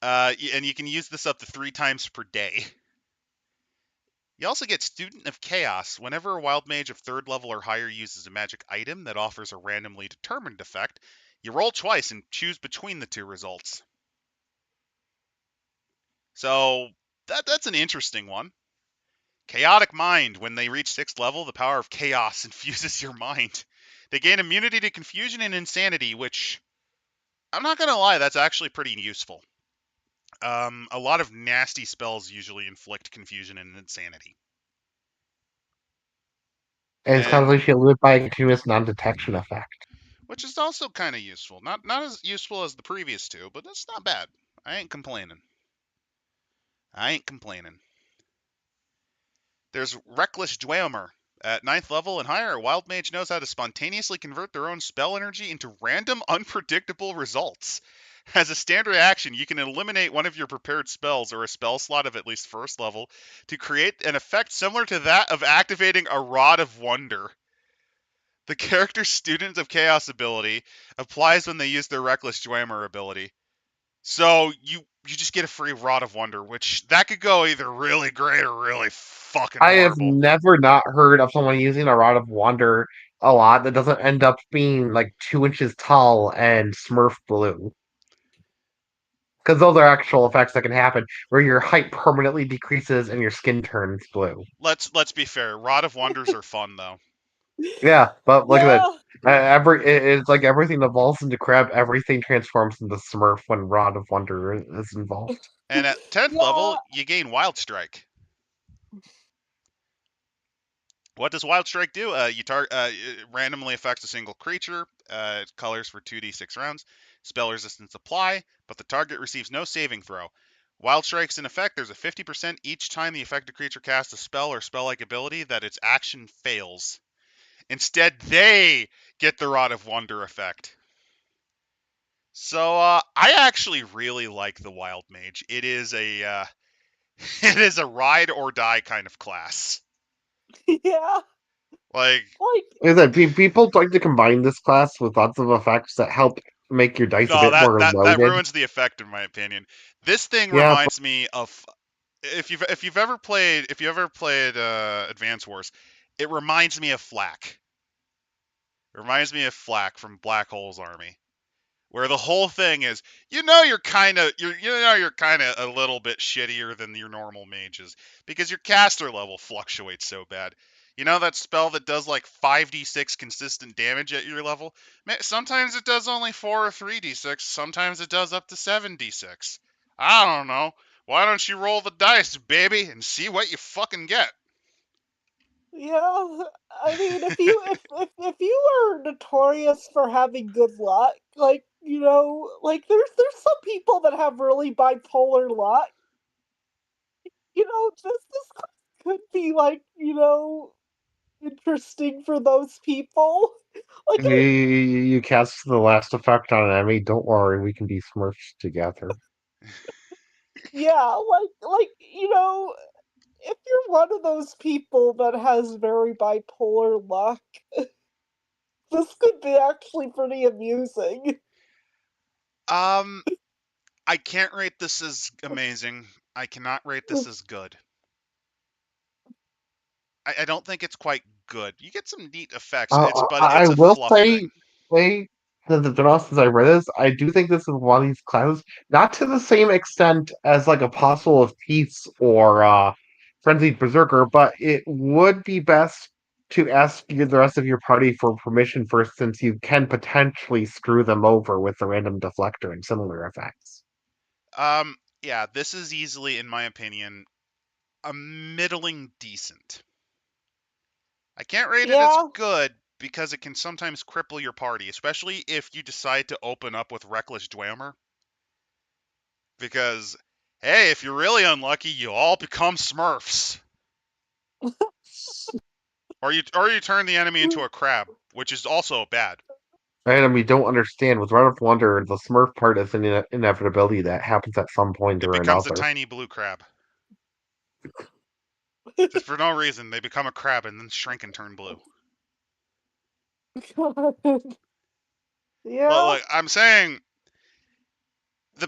And you can use this up to 3 times per day. You also get Student of Chaos. Whenever a wild mage of 3rd level or higher uses a magic item that offers a randomly determined effect, you roll twice and choose between the 2 results. So that's an interesting one. Chaotic Mind. When they reach 6th level, the power of chaos infuses your mind. They gain immunity to confusion and insanity, which, I'm not going to lie, that's actually pretty useful. A lot of nasty spells usually inflict confusion and insanity. And it's And constantly shielded by a continuous non-detection effect. which is also kind of useful. Not as useful as the previous 2, but it's not bad. I ain't complaining. I ain't complaining. There's Reckless Dweomer. At 9th level and higher, a wild mage knows how to spontaneously convert their own spell energy into random, unpredictable results. As a standard action, you can eliminate one of your prepared spells or a spell slot of at least first level to create an effect similar to that of activating a Rod of Wonder. The character's Student of Chaos ability applies when they use their Reckless Dwemer ability. So you just get a free Rod of Wonder, which that could go either really great or really fucking I have horrible. never not heard of someone using a Rod of Wonder a lot that doesn't end up being like 2 inches tall and Smurf blue. Because those are actual effects that can happen where your height permanently decreases and your skin turns blue. Let's be fair. Rod of Wonders are fun though. Yeah, but look at that. Yeah, It's like everything evolves into crab, everything transforms into Smurf when Rod of Wonder is involved. And at 10th yeah, level, you gain Wild Strike. What does Wild Strike do? It randomly affects a single creature. Colors for 2d6 rounds. Spell resistance apply, but the target receives no saving throw. Wild Strike's in effect. There's a 50% each time the affected creature casts a spell or spell-like ability that its action fails. Instead, they get the Rod of Wonder effect. So I actually really like the Wild Mage. It is a it is a ride or die kind of class. yeah. Like Like, Is that people like to combine this class with lots of effects that help make your dice a no, bit that more that that loaded? ruins the effect in my opinion. This thing Yeah, reminds me of if you've ever played Advance Wars, it reminds me of Flak. It reminds me of Flak from Black Hole's army, where the whole thing is you're kind of a little bit shittier than your normal mages because your caster level fluctuates so bad. You know that spell that does like 5d6 consistent damage at your level? Sometimes it does only 4 or 3d6, sometimes it does up to 7d6. I don't know. Why don't you roll the dice, baby, and see what you fucking get? yeah. I mean, if you are notorious for having good luck, like like there's some people that have really bipolar luck. This could be like interesting for those people. Like, you cast the last effect on an enemy. Don't worry, we can be Smurfs together. yeah, like if you're one of those people that has very bipolar luck, this could be actually pretty amusing. Um, I can't rate this as amazing. I cannot rate this as good. I don't think it's quite good. You get some neat effects. But I it's a will fluff thing. say that the journalist, as I read this, I do think this is one of these classes, not to the same extent as like Apostle of Peace or Frenzied Berserker, but it would be best to ask the rest of your party for permission first, since you can potentially screw them over with the random deflector and similar effects. Yeah, this is easily, in my opinion, a middling decent. I can't rate it as Yeah, good because it can sometimes cripple your party, especially if you decide to open up with Reckless Dwemer. Because, hey, if you're really unlucky, you all become Smurfs. Or you turn the enemy into a crab, which is also bad. And we don't understand with Run of Wonder, the Smurf part is an inevitability that happens at some point It or becomes a another. tiny blue crab. Just for no reason, they become a crab and then shrink and turn blue. God. But Yeah, like I'm saying, the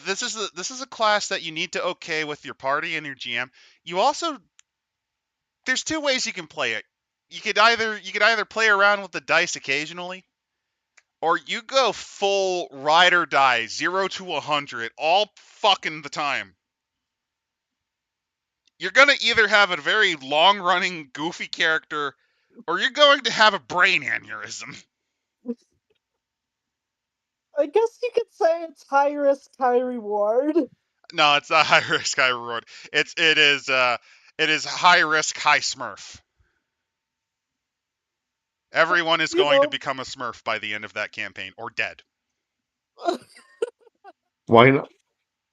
this is a class that you need to okay with your party and your GM. You also there's two ways you can play it. You could either play around with the dice occasionally, or you go full ride or die, 0 to 100, all fucking the time. You're gonna either have a very long running goofy character, or you're going to have a brain aneurysm. I guess you could say it's high risk, high reward. No, it's not high risk, high reward. It is high risk, high Smurf. Everyone is You going to know, become a Smurf by the end of that campaign, or dead. Why not?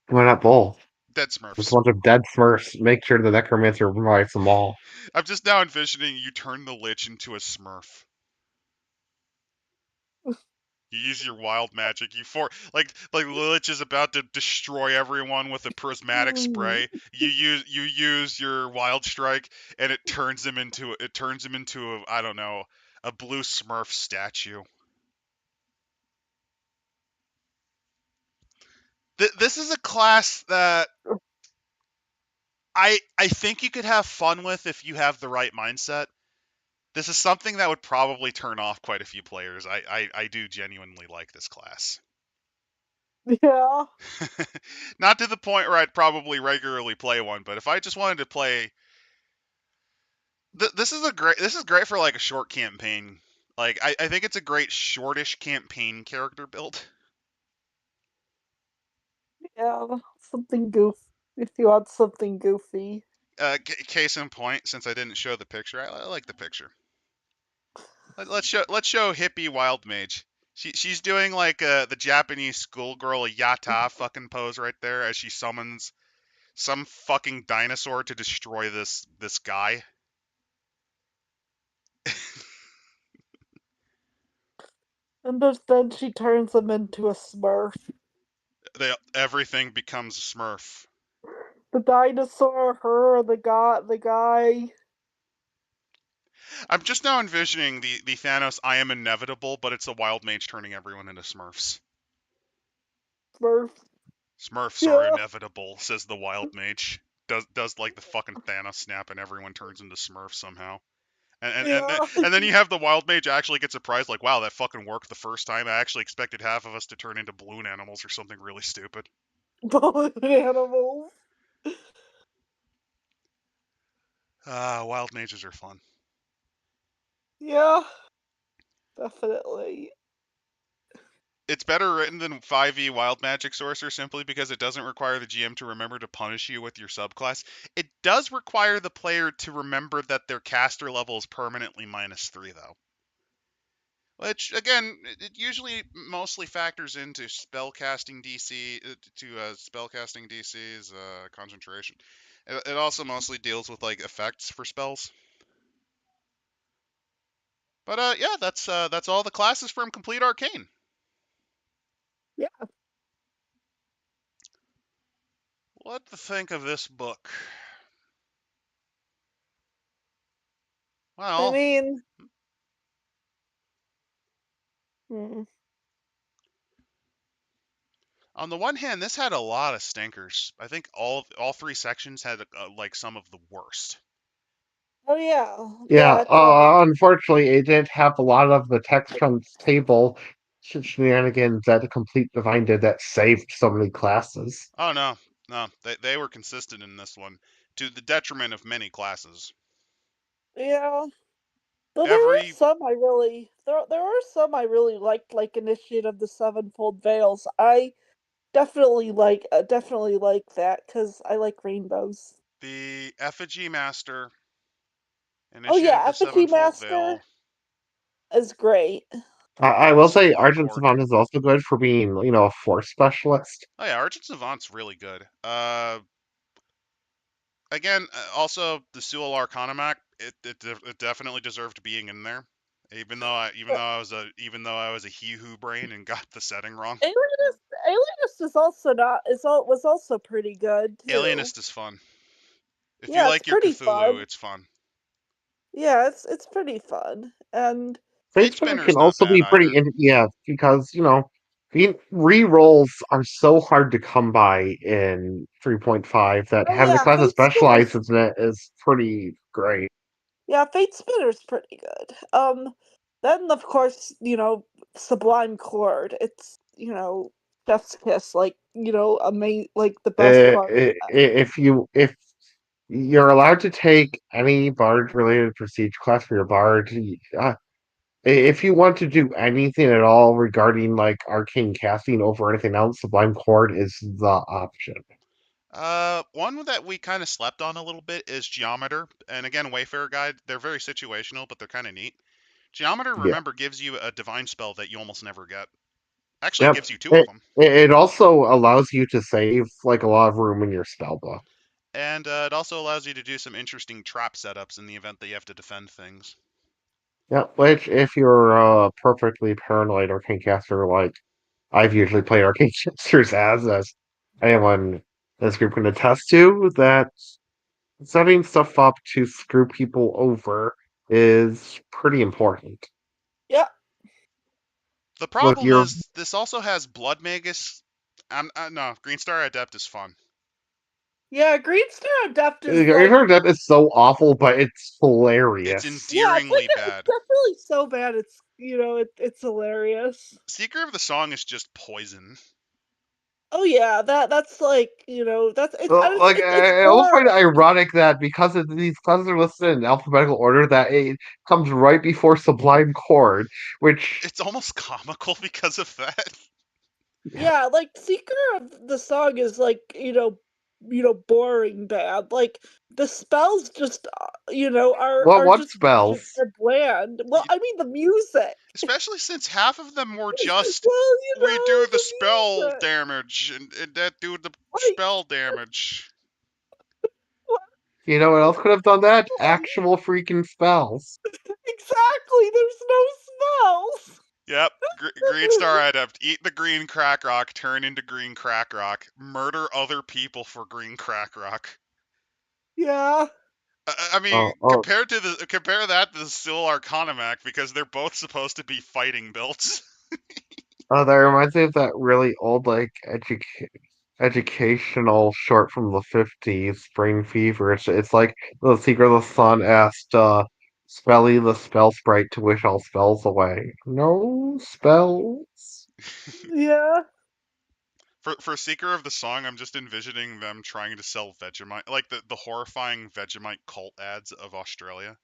Why not both? Dead Just Smurfs. a bunch of dead Smurfs. Make sure the Necromancer revives them all. I'm just now envisioning you turn the Lich into a Smurf. You use your wild magic. Like the Lich is about to destroy everyone with a prismatic spray. You use your wild strike, and it turns him into a, I don't know, a blue Smurf statue. This is a class that I think you could have fun with if you have the right mindset. This is something that would probably turn off quite a few players. I do genuinely like this class. Yeah. Not to the point where I'd probably regularly play one, but if I just wanted to play, this is great for like a short campaign. Like I think it's a great shortish campaign character build. Yeah. Something goofy. If you want something goofy. Case in point, since I didn't show the picture, I like the picture. Let's show hippie wild mage. She's doing like the Japanese schoolgirl yata fucking pose right there as she summons some fucking dinosaur to destroy this guy. And then she turns him into a Smurf. Everything becomes a Smurf. The dinosaur, her, the guy. I'm just now envisioning the Thanos I am inevitable, but it's a wild mage turning everyone into Smurfs. Smurf. Smurfs are Yeah. inevitable, says the wild mage. Does like the fucking Thanos snap and everyone turns into Smurfs somehow. Yeah. And then you have the wild mage actually get surprised, like, wow, that fucking worked the first time. I actually expected half of us to turn into balloon animals or something really stupid. Balloon animals. Wild mages are fun. Yeah. Definitely. It's better written than 5e Wild Magic Sorcerer simply because it doesn't require the GM to remember to punish you with your subclass. It does require the player to remember that their caster level is permanently -3, though. Which, again, it usually mostly factors into spellcasting DC, spellcasting DC's concentration. It also mostly deals with, like, effects for spells. But, yeah, that's all the classes from Complete Arcane. Yeah. What to think of this book? I Well, mean, hmm. on the one hand, this had a lot of stinkers. I think all three sections had like some of the worst. Oh yeah, Yeah, but unfortunately, it did have a lot of the text from its table shenanigans that the Complete Divine did that saved so many classes. Oh no, they were consistent in this one, to the detriment of many classes. yeah. Though there were Every some I really there were some I really liked, like Initiate of the Sevenfold Veils. I definitely like that because I like rainbows. the Effigy Master, Oh Initiate of yeah, the Effigy Sevenfold Master Veil, is great. I will say School Argent Orc. Savant is also good for being, a force specialist. Oh yeah, Argent Savant's really good. Again, also the Sual Arcanamak, it definitely deserved being in there. But Even though I was a he who brain and got the setting wrong. Alienist is also not is all was also pretty good too. Alienist is fun. If you Yeah, it's like your pretty Cthulhu, fun. it's fun. Yeah, it's pretty fun. And Fate Fate Spinner Spinner's can not also bad be either. yeah, because, re-rolls are so hard to come by in 3.5 that oh having a yeah, class that specializes in it is pretty great. Fate Spinner's pretty good. Then of course, Sublime Chord. It's, Chef's Kiss, like, like the best part. If you're allowed to take any bard related prestige class for your bard, if you want to do anything at all regarding like arcane casting over anything else, Sublime Chord is the option. One that we kind of slept on a little bit is Geometer, and again, Wayfarer Guide. They're very situational, but they're kind of neat. Geometer, Yeah. remember, gives you a divine spell that you almost never get. Actually, it Yep. gives you two of It, them. it also allows you to save like a lot of room in your spell book. And it also allows you to do some interesting trap setups in the event that you have to defend things. Yep. Which, if you're a perfectly paranoid arcane caster, like I've usually played arcane casters as anyone in this group can attest to, that setting stuff up to screw people over is pretty important. Yeah, The Look, problem you're is this also has Blood Magus. No, Green Star Adept is fun. yeah. Green Star Adept is like, your death is so awful, but it's It's hilarious. yeah, endearingly it's bad. definitely so bad. It's it's hilarious. Seeker of the Song is just poison. Oh yeah, that's like that's Well, like it's I almost find it boring. ironic that because these classes are listed in alphabetical order, that it comes right before Sublime Chord, which It's almost comical because of that. Yeah, like Seeker of the Song is like boring bad. Like the spells just are what just spells? are bland. Well, I mean the music. Especially since half of them were just Well, we do the the spell music. damage and that do the Like, spell damage. You know what else could have done that? like Actual freaking spells. exactly. There's no smells. Yep, Green Star Adept. Eat the green crack rock, turn into green crack rock, murder other people for green crack rock. Yeah. I mean, Oh, oh, compare that to the Still Arcanamac because they're both supposed to be fighting builds. that reminds me of that really old like educational short from the 50s, Brain Fever. It's like the Secret of the Sun asked Spelly the spell sprite to wish all spells away. No spells. Yeah. For Seeker of the Song, I'm just envisioning them trying to sell Vegemite, like the horrifying Vegemite cult ads of Australia.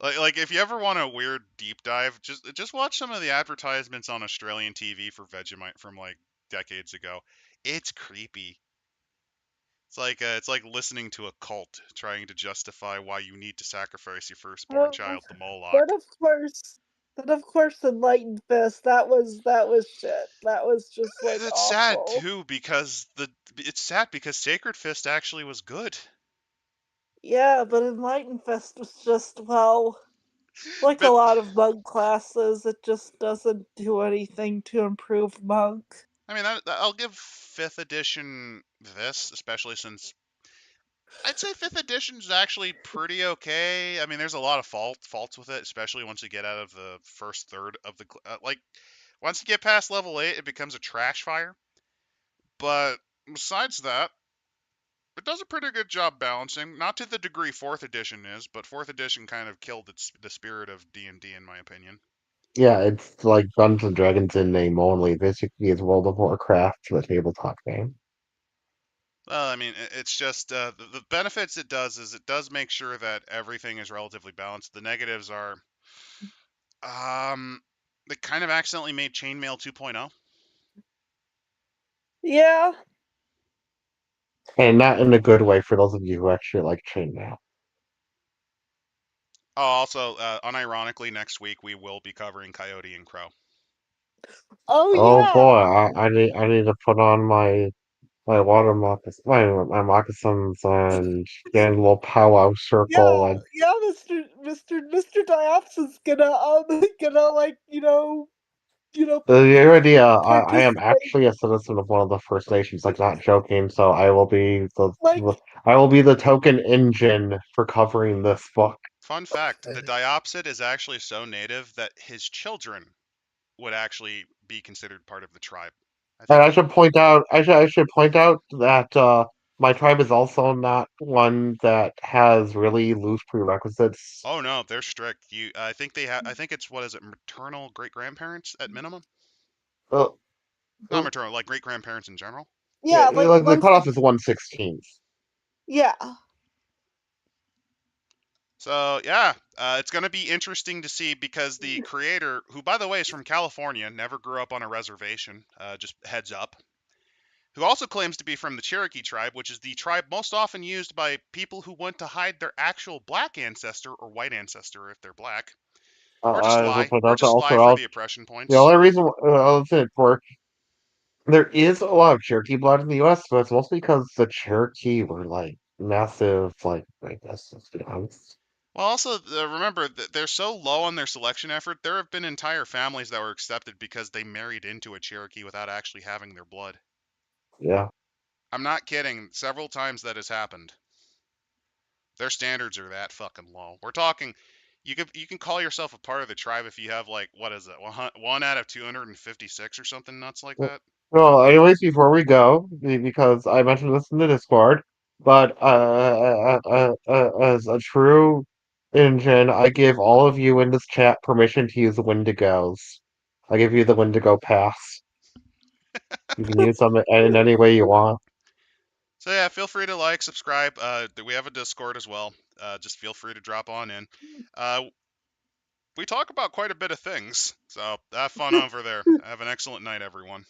Like if you ever want a weird deep dive, just watch some of the advertisements on Australian TV for Vegemite from like decades ago. It's creepy. It's like listening to a cult trying to justify why you need to sacrifice your firstborn Well, child, the then Moloch. of course, then of course, Enlightened Fist. That was shit. That was just like It's sad awful. too because it's sad because Sacred Fist actually was good. Yeah, but Enlightened Fist was just like a But lot of monk classes. It just doesn't do anything to improve monk. I mean, I'll give fifth edition this, especially since I'd say fifth edition is actually pretty okay. I mean, there's a lot of faults with it, especially once you get out of the first third of the like. Once you get past level 8, it becomes a trash fire. But besides that, it does a pretty good job balancing. Not to the degree fourth edition is, but fourth edition kind of killed the spirit of D&D in my opinion. Yeah, it's like Dungeons and Dragons in name only. Basically, it's World of Warcraft, the tabletop game. Well, I mean, it's just the benefits it does is it does make sure that everything is relatively balanced. The negatives are, um, they kind of accidentally made Chainmail 2.0. Yeah. And not in a good way for those of you who actually like chainmail. Oh, also, unironically, next week we will be covering Coyote and Crow. Oh Oh yeah. boy, I need to put on my water moccasins, my moccasins, and get in a little powwow circle. Yeah. And Yeah. Mr. Diopsid's gonna gonna like the idea, I am participate. actually a citizen of one of the First Nations, like not joking. So I will be Like I will be the token engine for covering this book. Fun fact, the Diopsid is actually so native that his children would actually be considered part of the tribe. I And think I should point out, I should point out that my tribe is also not one that has really loose prerequisites. Oh no, they're strict. I think they have. I think it's what is it, maternal great grandparents at minimum? Uh, Not uh, maternal, like great grandparents in general. yeah, like like the one cutoff six. is 1/16. Yeah. So yeah, it's gonna be interesting to see because the creator, who by the way is from California, never grew up on a reservation. Just heads up. Who also claims to be from the Cherokee tribe, which is the tribe most often used by people who want to hide their actual black ancestor or white ancestor if they're black. Or just I will lie. put Or that just lie also for out. the oppression The points. only reason I'll say it for there is a lot of Cherokee blood in the U.S., but it's mostly because the Cherokee were like massive, like I guess let's be honest. Well, also remember they're so low on their selection effort. There have been entire families that were accepted because they married into a Cherokee without actually having their blood. Yeah. I'm not kidding. Several times that has happened. Their standards are that fucking low. We're talking. You can call yourself a part of the tribe if you have like what is it, one out of 256 or something nuts like that. Well, anyways, before we go, because I mentioned this in the Discord, but as a true engine, I give all of you in this chat permission to use the Wendigos. I give you the Wendigo pass. You can use them in any way you want. So yeah, feel free to like, subscribe. We have a Discord as well. Just feel free to drop on in. Uh, we talk about quite a bit of things, so have fun over there. Have an excellent night, everyone.